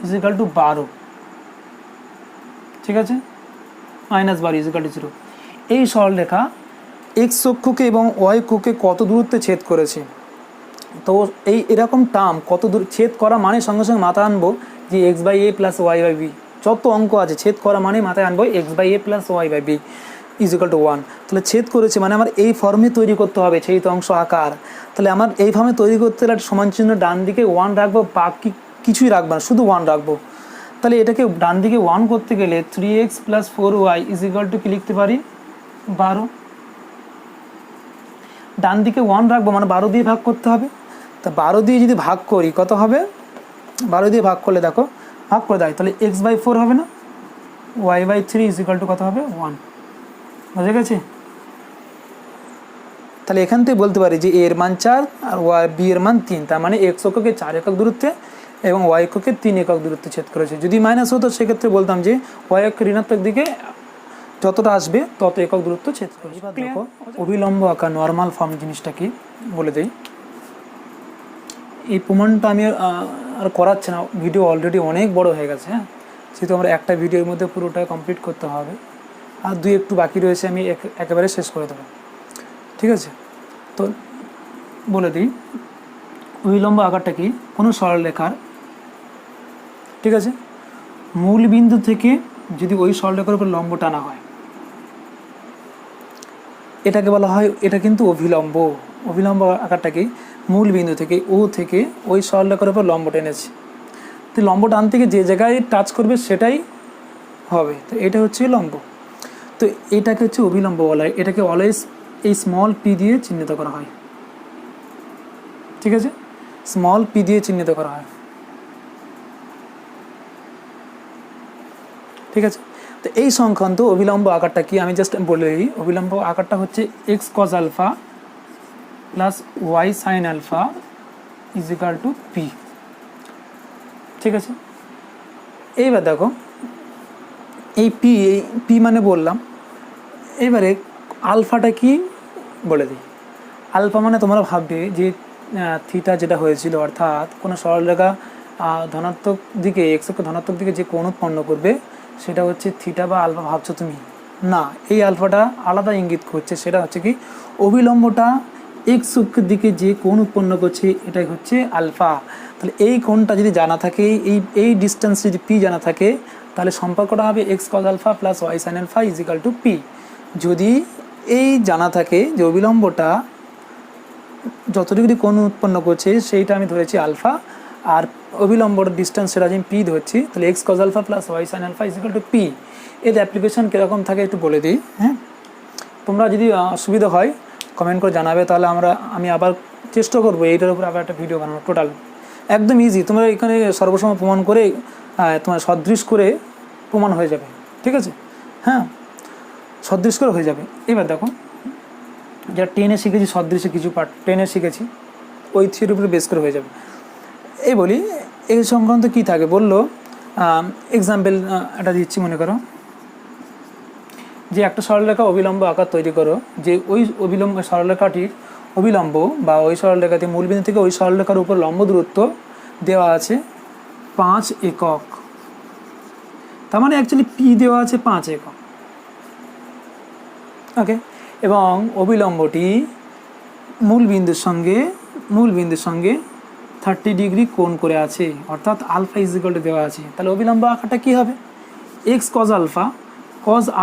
Speaker 1: = 12, ঠিক আছে, -12 = 0। এই সরলরেখা এক্স অক্ষকে এবং ওয়াই অক্ষকে কত দূরত্বে ছেদ করেছে। তো এরকম টার্ম কত দূর ছেদ করা মানে সঙ্গে সঙ্গে মাথায় আনবো যে x/a + y/b, যত অঙ্ক আছে ছেদ করা মানে মাথায় আনবো x/a + y/b = 1। তাহলে ছেদ করেছে মানে আমার এই ফর্মে তৈরি করতে হবে ছেদ অংশ আকার। তাহলে আমার এই ফর্মে তৈরি করতে হলে সমান চিহ্ন ডান দিকে 1 রাখবো, বাকি কিছুই রাখবো না, শুধু 1 রাখবো। তাহলে এটাকে ডান দিকে 1 করতে গেলে 3x + 4y = কি লিখতে পারি? 12। ডান দিকে 1 রাখবো মানে 12 দিয়ে ভাগ করতে হবে। তা 12 দিয়ে যদি ভাগ করি কত হবে? 12 দিয়ে ভাগ করলে দেখো ভাগ করে দেয়, তাহলে x/4 হবে না, y/3 = কত হবে? 1। বুঝে গেছে? তাহলে এখান থেকে বলতে পারি যে এর মান 4 আর বি এর মান 3, তার মানে x অক্ষকে 4 একক দূরত্বে এবং y অক্ষকে 3 একক দূরত্বে ছেদ করেছে। যদি মাইনাস হতো সেক্ষেত্রে বলতাম যে y অক্ষের ঋণাত্মক দিকে যতটা আসবে তত একক দূরত্ব ছেদ করেছে। দেখো অভিলম্ব আঁকা নর্মাল ফর্ম জিনিসটা কি বলে দেই। এই প্রমাণটা আমি আর করাচ্ছি না, ভিডিও অলরেডি অনেক বড় হয়ে গেছে। হ্যাঁ, সেহেতু আমরা একটা ভিডিওর মধ্যে পুরোটা কমপ্লিট করতে হবে, আর একটু বাকি রয়েছে, আমি একেবারে শেষ করে দেবো, ঠিক আছে? তো বলে দিই অভিলম্ব আকারটা কি, কোনো সরলরেখার, ঠিক আছে, মূল বিন্দু থেকে যদি ওই সরলরেখার উপর লম্ব টানা হয় এটাকে বলা হয়, এটা কিন্তু অভিলম্ব। অভিলম্ব আকারটা কি, মূল বিন্দু থেকে ও থেকে ওই সরলরেখার উপর লম্ব টেনেছে, তো লম্ব টান থেকে যে জায়গায় টাচ করবে সেটাই হবে, তো এটা হচ্ছে লম্ব। তো এটাকে হচ্ছে অভিলম্ব বলা হয়। এটাকে অলওয়েজ এই স্মল পি দিয়ে চিহ্নিত করা হয়, ঠিক আছে, স্মল পি দিয়ে চিহ্নিত করা হয়, ঠিক আছে। তো এই সংক্রান্ত অভিলম্ব আকারটা কি আমি জাস্ট বলে দিই। অভিলম্ব আকারটা হচ্ছে x cos α + y sin α = p, ঠিক আছে। এইবার দেখো এই পি মানে বললাম, এবারে আলফাটা কি বলে দিই। আলফা মানে তোমরা ভাববে যে থিটা যেটা হয়েছিল, অর্থাৎ কোনো সরলরেখা ধনাত্মক দিকে এক্স অক্ষ ধনাত্মক দিকে যে কোণ উৎপন্ন করবে সেটা হচ্ছে থিটা বা আলফা ভাবছো তুমি, না, এই আলফাটা আলাদা ইঙ্গিত করছে। সেটা হচ্ছে কি, অভিলম্বটা এক্স অক্ষের দিকে যে কোণ উৎপন্ন করছে এটাই হচ্ছে আলফা। তাহলে এই কোণটা যদি জানা থাকে, এই ডিস্টেন্স যদি পি জানা থাকে, তাহলে সম্পর্কটা হবে x cos α + y sin α = p। যদি এই জানা থাকে যে অবিলম্বটা যত ডিগ্রি কোণ উৎপন্ন করছে সেইটা আমি ধরেছি আলফা, আর অবিলম্বর ডিস্টেন্স সেটা আমি পি ধরছি, তাহলে x cos α + y sin α = p। এর অ্যাপ্লিকেশন কীরকম থাকে একটু বলে দিই। হ্যাঁ, তোমরা যদি অসুবিধা হয় কমেন্ট করে জানাবে, তাহলে আমি আবার চেষ্টা করবো এইটার উপর আবার একটা ভিডিও বানানো। টোটাল একদম ইজি, তোমরা এখানে সর্বসময় প্রমাণ করে তোমার সদৃশ করে প্রমাণ হয়ে যাবে, ঠিক আছে। হ্যাঁ, সদৃশ করে হয়ে যাবে। এবার দেখো যারা টেনে শিখেছি সদৃশে কিছু পার্ট টেনে শিখেছি, ওই থিওরির উপরে বেস করে হয়ে যাবে। এই বলি এই সংক্রান্ত কী থাকে বললো, এক্সাম্পল একটা দিচ্ছি। মনে করো যে একটা সরলরেখা অবিলম্ব আকার তৈরি করো, যে ওই সরলরেখাটির অবিলম্ব বা ওই সরলরেখাতে মূলবিন্দু থেকে ওই সরলরেখার উপর লম্ব দূরত্ব দেওয়া আছে 5 একক, তার মানে অ্যাকচুয়ালি পি দেওয়া আছে 5 একক, ওকে। এবং অবিলম্বটি মূল বিন্দুর সঙ্গে 30 ডিগ্রি কোণ করে আছে, অর্থাৎ আলফা = দেওয়া আছে। তাহলে অবিলম্ব আকারটা কী হবে, x cos α,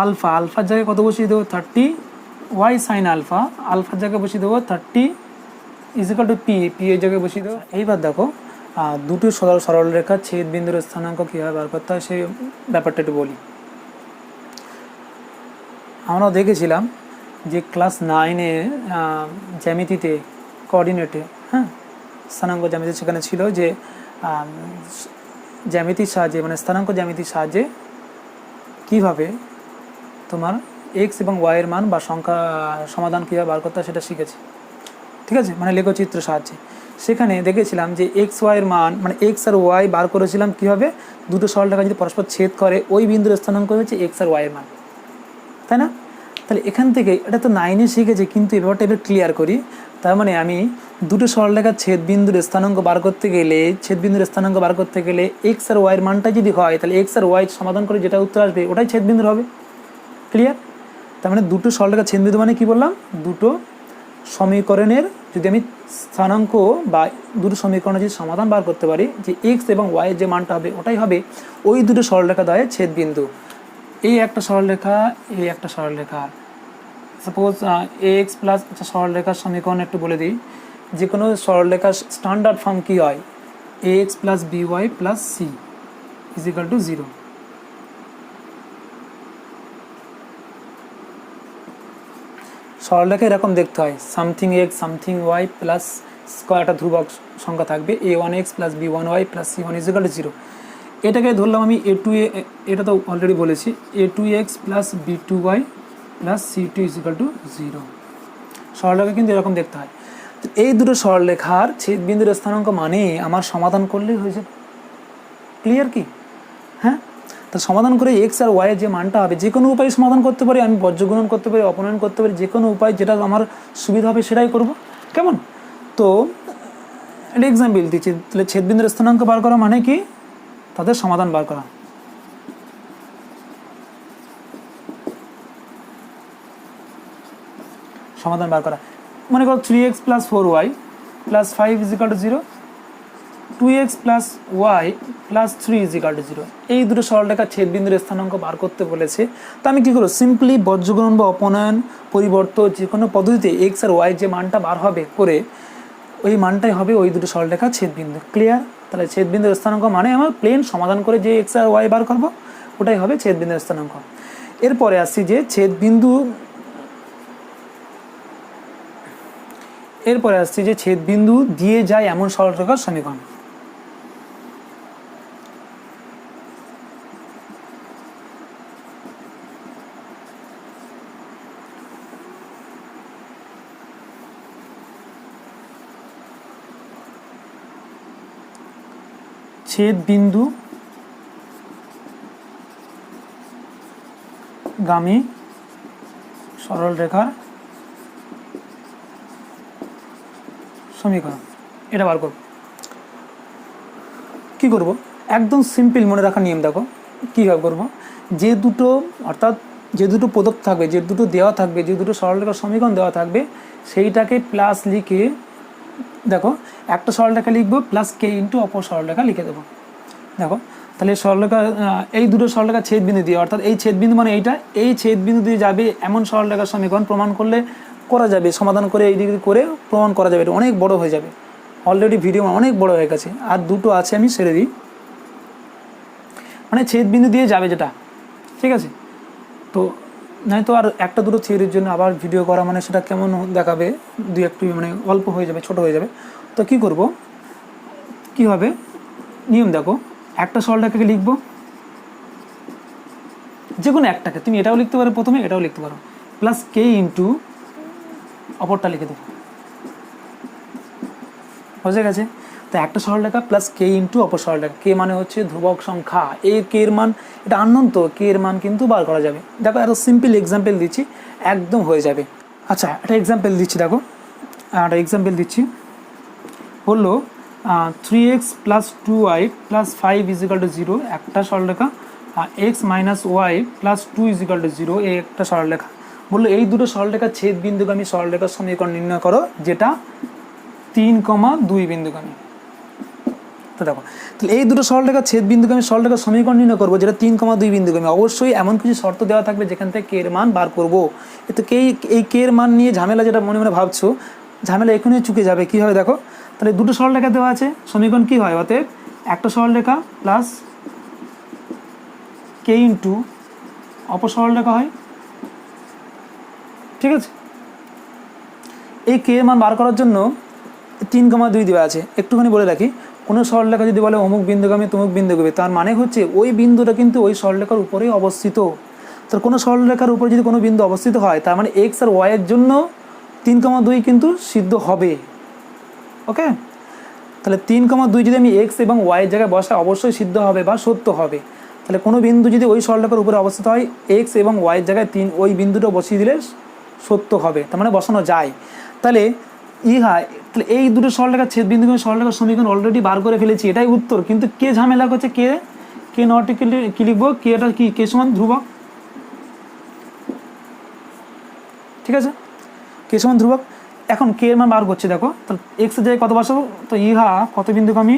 Speaker 1: আলফার জায়গায় কত বসিয়ে দেবো 30, y sin α, আলফার জায়গায় বসিয়ে দেবো 30 = p, এর জায়গায় বসিয়ে দেবো। এইবার দেখো দুটো সরলরেখার ছেদ বিন্দুর স্থানাঙ্ক কীভাবে বার করতে হয় সেই ব্যাপারটা একটু বলি। আমরা দেখেছিলাম যে ক্লাস 9-এ জ্যামিতিতে কোঅর্ডিনেটে, হ্যাঁ, স্থানাঙ্ক জ্যামিতি সেখানে ছিল যে জ্যামিতির সাহায্যে মানে স্থানাঙ্ক জ্যামিতির সাহায্যে কীভাবে তোমার এক্স এবং ওয়াইয়ের মান বা সংখ্যা সমাধান কীভাবে বার করতে হয় সেটা শিখেছি, ঠিক আছে, মানে লেখচিত্র সাহায্যে। সেখানে দেখেছিলাম যে এক্স ওয়াইয়ের মান মানে এক্স আর ওয়াই বার করেছিলাম কীভাবে, দুটো সরলরেখা যদি পরস্পর ছেদ করে ওই বিন্দুর স্থানাঙ্ক হচ্ছে এক্স আর ওয়াইয়ের মান, তাই না? তাহলে এখান থেকে এটা তো 9-এ শিখেছি, কিন্তু ব্যাপারটা এবার ক্লিয়ার করি। তার মানে আমি দুটো সরলরেখার ছেদবিন্দুর স্থানাঙ্ক বার করতে গেলে এক্স আর ওয়াইয়ের মানটা যদি হয় তাহলে এক্স আর ওয়াই সমাধান করে যেটা উত্তর আসবে ওটাই ছেদবিন্দুর হবে। ক্লিয়ার? তার মানে দুটো সরলরেখার ছেদবিন্দু মানে কী বললাম, দুটো সমীকরণের যদি আমি স্থানাঙ্ক বা দুটো সমীকরণের যদি সমাধান বার করতে পারি, যে এক্স এবং ওয়াইয়ের যে মানটা হবে ওটাই হবে ওই দুটো সরলরেখা দ্বয়ে ছেদবিন্দু। এই একটা সরলরেখা, এই একটা সরলরেখা, সাপোজ এক্স প্লাস, আচ্ছা সরলরেখার সমীকরণ একটু বলে দিই, যে কোনো সরলরেখার স্ট্যান্ডার্ড ফর্ম কী হয়, x plus B y plus C is equal to 0। সরলরেখা এরকম দেখতে হয়, something x something y plus একটা ধ্রুবক সংখ্যা থাকবে a1x plus b1y plus c1 is equal to 0। এটাকে ধরলাম আমি a2, এটা তো অলরেডি বলেছি, a2x plus b2y plus c2 is equal to 0। সরলরেখা কিন্তু এরকম দেখতে হয়। এই দুটো সরলরেখার ছেদবিন্দুর স্থানাঙ্ক মানে আমার সমাধান করলেই হয়ে যাবে। ক্লিয়ার কি? হ্যাঁ, তো সমাধান করে এক্স আর ওয়াইয়ের যে মানটা হবে যে কোনো উপায়ে সমাধান করতে পারি, আমি বর্জ্যগুণন করতে পারি, অপনয়ন করতে পারি, যে কোনো উপায় যেটা আমার সুবিধা হবে সেটাই করব। কেমন? তো একটা এক্সাম্পল দিচ্ছি, তাহলে ছেদবিন্দুর স্থানাঙ্ক বার করা মানে কি, তাদের সমাধান বার করা। সমাধান বার করা মনে করো 3x plus 4y plus 5 is equal to 0, 2x plus y plus 3 is equal to 0। এই দুটো সরলরেখার ছেদবিন্দুর স্থানাঙ্ক বার করতে বলেছে। তো আমি কী করবো, সিম্পলি বর্জ্যগুণন বা অপনয়ন পরিবর্তন যে কোনো পদ্ধতিতে এক্স আর ওয়াই যে মানটা বার হবে করে ওই মানটাই হবে ওই দুটো সরলরেখার ছেদবিন্দু। ক্লিয়ার? তাহলে ছেদবিন্দুর স্থানাঙ্ক মানে আমার প্লেন সমাধান করে যে এক্স আর ওয়াই বার করবো ওটাই হবে ছেদবিন্দুর স্থানাঙ্ক। এরপরে আসছি যে ছেদবিন্দু দিয়ে যায় এমন সরলরেখার সমীকরণ। ছেদবিন্দু গামী সরলরেখার সমীকরণ এটা বার করব। কী করব, একদম সিম্পল মনে রাখার নিয়ম। দেখো কীভাবে করব, যে দুটো অর্থাৎ যে দুটো প্রদত্ত থাকবে, যে দুটো দেওয়া থাকবে, যে দুটো সরলরেখার সমীকরণ দেওয়া থাকবে সেইটাকে প্লাস লিখে, দেখো একটা সরলরেখা লিখবো প্লাস কে ইন্টু অপর সরলরেখা লিখে দেবো। দেখো তাহলে সরলরেখা এই দুটো সরলরেখা ছেদবিন্দু দিয়ে, অর্থাৎ এই ছেদবিন্দু মানে এইটা, এই ছেদবিন্দু দিয়ে যাবে এমন সরলরেখার সমীকরণ প্রমাণ করলে করা যাবে, সমাধান করে এই দিকে করে প্রমাণ করা যাবে। এটা অনেক বড় হয়ে যাবে, অলরেডি ভিডিও অনেক বড় হয়ে গেছে। আর দুটো আছে আমি সেরে দিই, মানে ছেদবিন্দু দিয়ে যাবে যেটা, ঠিক আছে। তো নাই তো আর একটা দুটো থিওরির জন্য আবার ভিডিও করা মানে সেটা কেমন দেখাবে, দুই একটু মানে অল্প হয়ে যাবে, ছোট হয়ে যাবে। তো কি করব, কি হবে নিয়ম দেখো, একটা সরলরেখাকে লিখবো, যে কোনো একটাকে, তুমি এটাও লিখতে পারো প্রথমে, এটাও লিখতে পারো, প্লাস কে ইন্টু অপরটা লিখে দেবো, বুঝে গেছে। তো একটা সরলরেখা প্লাস কে ইন্টু অপর সরলরেখা, কে মানে হচ্ছে ধ্রুবক সংখ্যা, কে এর মান এটা আননোন, তো কে এর মান কিন্তু বার করা যাবে। দেখো এত সিম্পল এক্সাম্পল দিচ্ছি, একদম হয়ে যাবে। আচ্ছা একটা এক্সাম্পল দিচ্ছি, দেখো একটা এক্সাম্পল দিচ্ছি, বললো 3x plus 2y plus 5 is equal to 0 একটা সরলরেখা, x minus y plus 2 is equal to 0 এই একটা সরলরেখা। বললো এই দুটো সরলরেখার ছেদবিন্দুগামী সরলরেখার সমীকরণ নির্ণয় করো যেটা 3,2 বিন্দুগামী। তো দেখো তাহলে এই দুটো সরলরেখার ছেদবিন্দুগামী সরলরেখার সমীকরণ নির্ণয় করবো যেটা 3,2 বিন্দুগামী। অবশ্যই এমন কিছু শর্ত দেওয়া থাকবে যেখান থেকে কে এর মান বার করবো। তো এই কে এর মান নিয়ে ঝামেলা যেটা মনে মনে ভাবছো, ঝামেলা এখানে চুকে যাবে। কীভাবে দেখো, তাহলে দুটো সরলরেখা দেওয়া আছে, সমীকরণ কী হয়, অতএব একটা সরলরেখা প্লাস কে ইন্টু অপর সরলরেখা হয়, ঠিক আছে। এই কে এর মান বার করার জন্য 3,2 দেওয়া আছে। একটুখানি বলে রাখি, কোনো সরলরেখা যদি বলে অমুক বিন্দুগামী তমুক বিন্দুগামী, তার মানে হচ্ছে ওই বিন্দুটা কিন্তু ওই সরলরেখার উপরেই অবস্থিত। তার কোনো সরলরেখার উপরে যদি কোনো বিন্দু অবস্থিত হয়, তার মানে এক্স আর ওয়াইয়ের জন্য 3,2 কিন্তু সিদ্ধ হবে। ওকে, তাহলে 3,2 যদি আমি এক্স এবং ওয়াইয়ের জায়গায় বসাই, অবশ্যই সিদ্ধ হবে বা সত্য হবে। তাহলে কোনো বিন্দু যদি ওই সরলরেখার উপরে অবস্থিত হয়, এক্স এবং ওয়াইয়ের জায়গায় 3, ওই বিন্দুটা বসিয়ে দিলে সত্য হবে, তার মানে বসানো যায়। তাহলে তাহলে এই দুটো সরলরেখার ছেদ বিন্দু সরলরেখার সমীকরণ অলরেডি বার করে ফেলেছি, এটাই উত্তর। কিন্তু কে ঝামেলা করছে, কে নট কি লিখবো, কে এটা কি, কে সমান ধ্রুবক, ঠিক আছে, কে সমান ধ্রুবক। এখন কে এর মান বার করছে, দেখো তাহলে এক্সের জায়গায় কত বসাবো, তো কত বিন্দুগামী,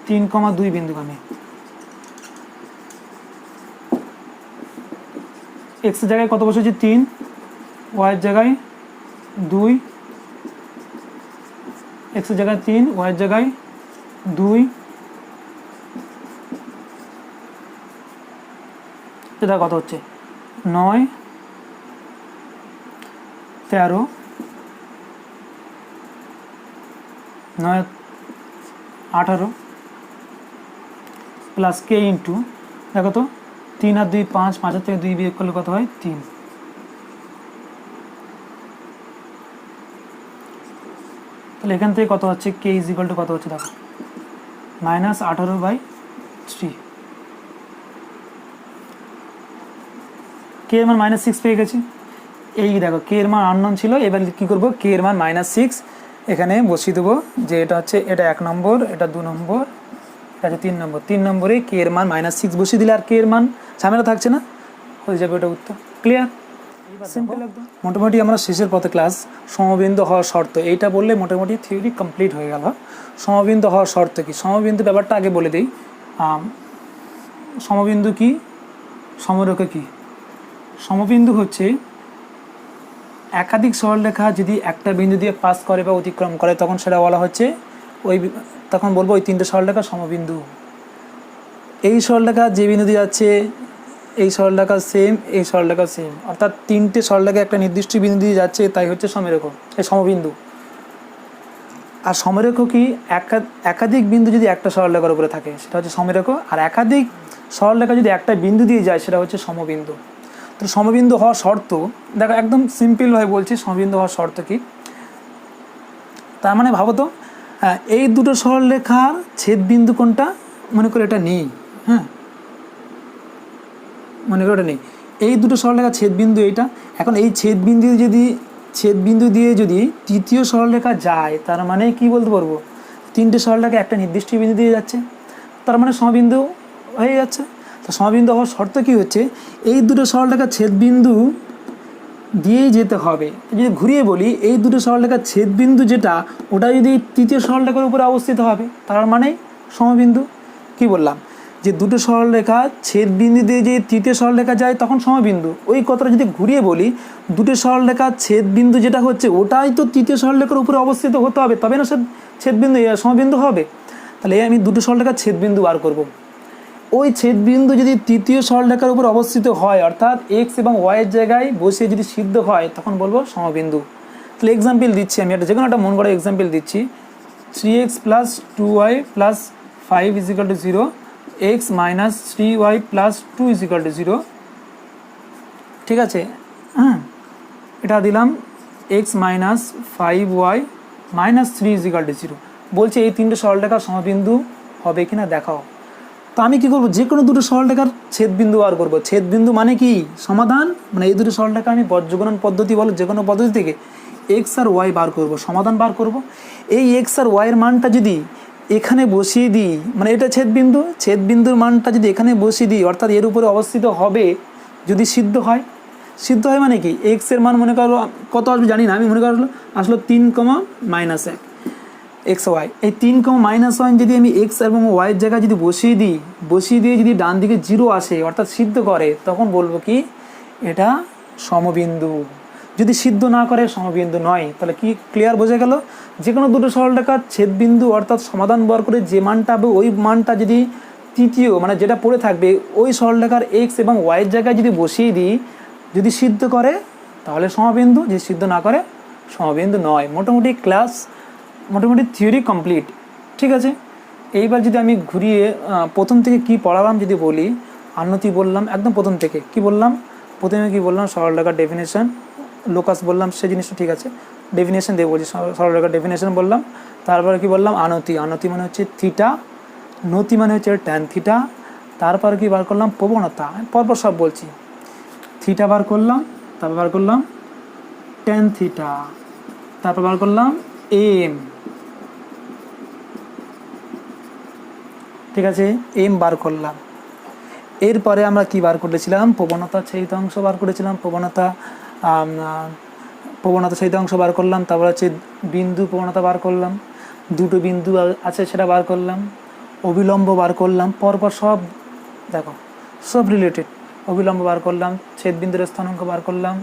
Speaker 1: 3,2 বিন্দুগামী। এক্সের জায়গায় কত বসেছি 3, ওয়াইয়ের জায়গায় 2, এক্সের জায়গায় 3, ওয়াইয়ের জায়গায় 2, এটা কত হচ্ছে 9, 13, 9, 18 প্লাস কে ইন্টু, দেখো তো 3 আর 2 5, 5 থেকে 2 বিয়োগ করলে কত হয় 3। তাহলে এখান থেকে কত হচ্ছে, কে ইজ ইকুয়াল টু কত হচ্ছে, দেখো -18/3। কে এর মান -6 পেয়ে গেছি। এই দেখো কে এর মান আননোন ছিল, এবার কী করবো, কে এর মান -6 এখানে বসিয়ে দেবো, যে এটা হচ্ছে, এটা 1 নম্বর, এটা 2 নম্বর, এটা হচ্ছে 3 নম্বর। 3 নম্বরে কে এর মান -6 বসিয়ে দিলে আর কে এর মান ঝামেলা থাকছে না, হয়ে যাবে ওটা উত্তর। ক্লিয়ার, সিম্পল একদম। মোটামুটি আমরা শেষের পথে ক্লাস। সমবিন্দু হওয়ার শর্ত, এইটা বললে মোটামুটি থিওরি কমপ্লিট হয়ে গেল। সমবিন্দু হওয়ার শর্ত কি, সমবিন্দু ব্যাপারটা আগে বলে দিই। সমবিন্দু কি, সমরেখা কি। সমবিন্দু হচ্ছে একাধিক সরলরেখা যদি একটা বিন্দু দিয়ে পাস করে বা অতিক্রম করে, তখন সেটা বলা হচ্ছে তখন বলবো ওই 3টে সরলরেখা সমবিন্দু। এই সরলরেখা যে বিন্দু দিয়ে যাচ্ছে, এই সরলরেখা সেম, এই সরলরেখা সেম, অর্থাৎ 3টে সরলরেখা একটা নির্দিষ্ট বিন্দু দিয়ে যাচ্ছে, তাই হচ্ছে সমরেখ, এই সমবিন্দু। আর সমরেখ কি, একাধিক বিন্দু যদি একটা সরলরেখার উপরে থাকে সেটা হচ্ছে সমরেখ, আর একাধিক সরলরেখা যদি একটা বিন্দু দিয়ে যায় সেটা হচ্ছে সমবিন্দু। তো সমবিন্দু হওয়ার শর্ত দেখো, একদম সিম্পলভাবে বলছি সমবিন্দু হওয়ার শর্ত কি। তার মানে ভাবো তো, এই দুটো সরলরেখার ছেদ বিন্দু কোনটা, মনে করে এটা নেই, হ্যাঁ মনে করে এটা নেই, এই দুটো সরলরেখার ছেদ বিন্দু এইটা। এখন এই ছেদ বিন্দু দিয়ে যদি তৃতীয় সরলরেখা যায়, তার মানে কি বলতে পারবো, 3টে সরলরেখা একটা নির্দিষ্ট বিন্দু দিয়ে যাচ্ছে, তার মানে সমবিন্দু হয়ে যাচ্ছে। তো সমবিন্দু হওয়ার শর্ত কি হচ্ছে, এই দুটো সরলরেখার ছেদ বিন্দু দিয়েই যেতে হবে। যদি ঘুরিয়ে বলি, এই দুটো সরলরেখার ছেদ বিন্দু যেটা, ওটা যদি তৃতীয় সরলরেখার উপরে অবস্থিত হবে, তার মানে সমবিন্দু। কি বললাম, যে দুটো সরলরেখা ছেদ বিন্দু দিয়ে যে তৃতীয় সরলরেখা যায় তখন সমবিন্দু। ওই কথাটা যদি ঘুরিয়ে বলি, দুটো সরলরেখার ছেদ বিন্দু যেটা হচ্ছে ওটাই তো তৃতীয় সরলরেখার উপরে অবস্থিত হতে হবে, তবে না সে ছেদ বিন্দু সমবিন্দু হবে। তাহলে আমি দুটো সরলরেখার ছেদ বিন্দু বার করব। ওই ছেদ বিন্দু যদি তৃতীয় সরলরেখার উপর অবস্থিত হয়, অর্থাৎ এক্স এবং ওয়াইয়ের জায়গায় বসে যদি সিদ্ধ হয়, তখন বলবো সমবিন্দু। তাহলে এক্সাম্পল দিচ্ছি আমি, একটা যে কোনো একটা মন করা এক্সাম্পল দিচ্ছি। 3x + 2y + 5 = 0, x - 3y + 2 = 0, ঠিক আছে, হ্যাঁ এটা দিলাম x - 5y - 3 = 0। বলছে এই 3টে সরলরেখা সমবিন্দু হবে কিনা দেখাও। তো আমি কী করবো, যে কোনো দুটো সরলরেখার ছেদ বিন্দু বার করবো। ছেদ বিন্দু মানে কি, সমাধান, মানে এই দুটো সরলরেখা আমি বজ্রগণন পদ্ধতি বলো, যে কোনো পদ্ধতি থেকে এক্স আর ওয়াই বার করব, সমাধান বার করব। এই এক্স আর ওয়াইয়ের মানটা যদি এখানে বসিয়ে দিই, মানে এটা ছেদ বিন্দুর মানটা যদি এখানে বসিয়ে দিই, অর্থাৎ এর উপরে অবস্থিত হবে, যদি সিদ্ধ হয় মানে কি, এক্সের মান মনে করো কত আসবে জানি না, আমি মনে করো আসলো 3, -1 এক্স ওয়াই। এই 3, -1 যদি আমি এক্স এবং ওয়াইয়ের জায়গায় যদি বসিয়ে দিয়ে যদি ডান দিকে 0 আসে, অর্থাৎ সিদ্ধ করে, তখন বলবো কি এটা সমবিন্দু। যদি সিদ্ধ না করে সমবিন্দু নয়। তাহলে কি ক্লিয়ার বোঝা গেল, যে কোনো দুটো সরলরেখার ছেদ বিন্দু অর্থাৎ সমাধান বার করে যে মানটা হবে, ওই মানটা যদি তৃতীয় মানে যেটা পড়ে থাকবে ওই সরলরেখার এক্স এবং ওয়াইয়ের জায়গায় যদি বসিয়ে দিই, যদি সিদ্ধ করে তাহলে সমবিন্দু, যদি সিদ্ধ না করে সমবিন্দু নয়। মোটামুটি থিওরি কমপ্লিট, ঠিক আছে। এইবার যদি আমি ঘুরিয়ে প্রথম থেকে কি পড়ালাম যদি বলি, আন্নতি বললাম একদম প্রথম থেকে, কি বললাম প্রথমে কি বললাম, সরলরেখার ডেফিনেশন, লোকাস বললাম সেই জিনিসটা ঠিক আছে, ডেফিনেশন দিয়ে বলছি, সরলরেখার ডেফিনেশন বললাম। তারপরে কি বললাম, আনতি, আনতি মানে হচ্ছে থিটা, নতি মানে হচ্ছে ট্যান থিটা। তারপর কি বার করলাম, প্রবণতা, পরপর সব বলছি। থিটা বার করলাম, তারপর বার করলাম ট্যান থিটা, তারপর বার করলাম এম, ঠিক আছে, এম বার করলাম। এরপরে আমরা কি বার করেছিলাম, প্রবণতা ছেদিতাংশ বার করেছিলাম, প্রবণতা ছেদিতাংশ বার করলাম। তারপর হচ্ছে বিন্দু প্রবণতা বার করলাম, দুটো বিন্দু আছে সেটা বার করলাম, অবিলম্ব বার করলাম, পরপর সব দেখো সব রিলেটেড। অবিলম্ব বার করলাম, ছেদ বিন্দুর স্থানাঙ্ক বার করলাম,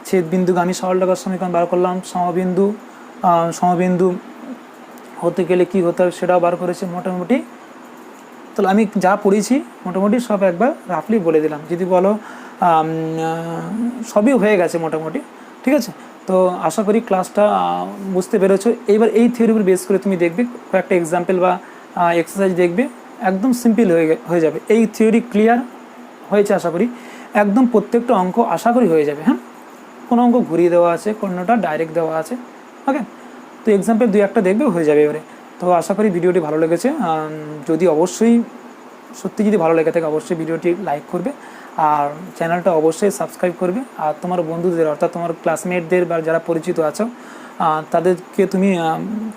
Speaker 1: ছেদ বিন্দুগামী সরলরেখার সমীকরণ বার করলাম, সমবিন্দু হতে গেলে কি হতে হবে সেটাও বার করেছি মোটামুটি। তাহলে আমি যা পড়েছি মোটামুটি সব একবার রাফলি বলে দিলাম। যদি বলো সবই হয়ে গেছে মোটামুটি, ঠিক আছে। তো আশা করি ক্লাসটা বুঝতে পেরেছো। এইবার এই থিওরির উপর বেস করে তুমি দেখবে কয়েকটা এক্সাম্পল বা এক্সারসাইজ দেখবে, একদম সিম্পল হয়ে যাবে। এই থিওরি ক্লিয়ার হয়েছে আশা করি, একদম প্রত্যেকটা অঙ্ক আশা করি হয়ে যাবে। হ্যাঁ, কোনো অঙ্ক ঘুরিয়ে দেওয়া আছে, কোনোটা ডাইরেক্ট দেওয়া আছে, ওকে। তো এক্সাম্পল 2-1টা দেখবে, হয়ে যাবে এবারে। তো আশা করি ভিডিওটি ভালো লেগেছে। যদি অবশ্যই সত্যি যদি ভালো লেগে থাকে অবশ্যই ভিডিওটি লাইক করবে, আর চ্যানেলটা অবশ্যই সাবস্ক্রাইব করবে। আর তোমার বন্ধুদের অর্থাৎ তোমার ক্লাসমেটদের বা যারা পরিচিত আছো তাদেরকে তুমি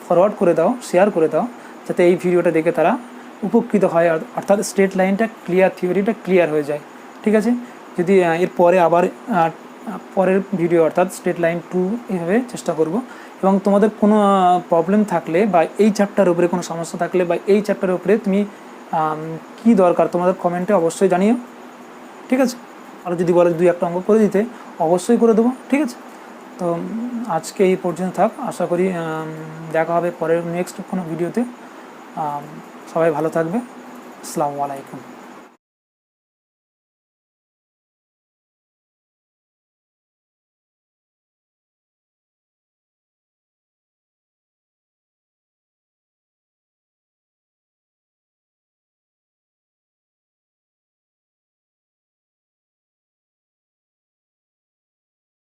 Speaker 1: ফরওয়ার্ড করে দাও, শেয়ার করে দাও, যাতে এই ভিডিওটা দেখে তারা উপকৃত হয়, অর্থাৎ স্ট্রেট লাইনটা ক্লিয়ার, থিওরিটা ক্লিয়ার হয়ে যায়, ঠিক আছে। যদি এর পরে আবার পরের ভিডিও অর্থাৎ স্ট্রেট লাইন 2 এইভাবে চেষ্টা করব। এবং তোমাদের কোনো প্রবলেম থাকলে বা এই চ্যাপ্টারের উপরে কোনো সমস্যা থাকলে বা এই চ্যাপ্টারের উপরে তুমি কি দরকার তোমাদের কমেন্টে অবশ্যই জানিও, ঠিক আছে। আর যদি বলে 2-1টা অঙ্ক করে দিতে অবশ্যই করে দেবো, ঠিক আছে। তো আজকে এই পর্যন্ত থাক, আশা করি দেখা হবে পরের নেক্সট কোনো ভিডিওতে। সবাই ভালো থাকবে, আসসালামু আলাইকুম।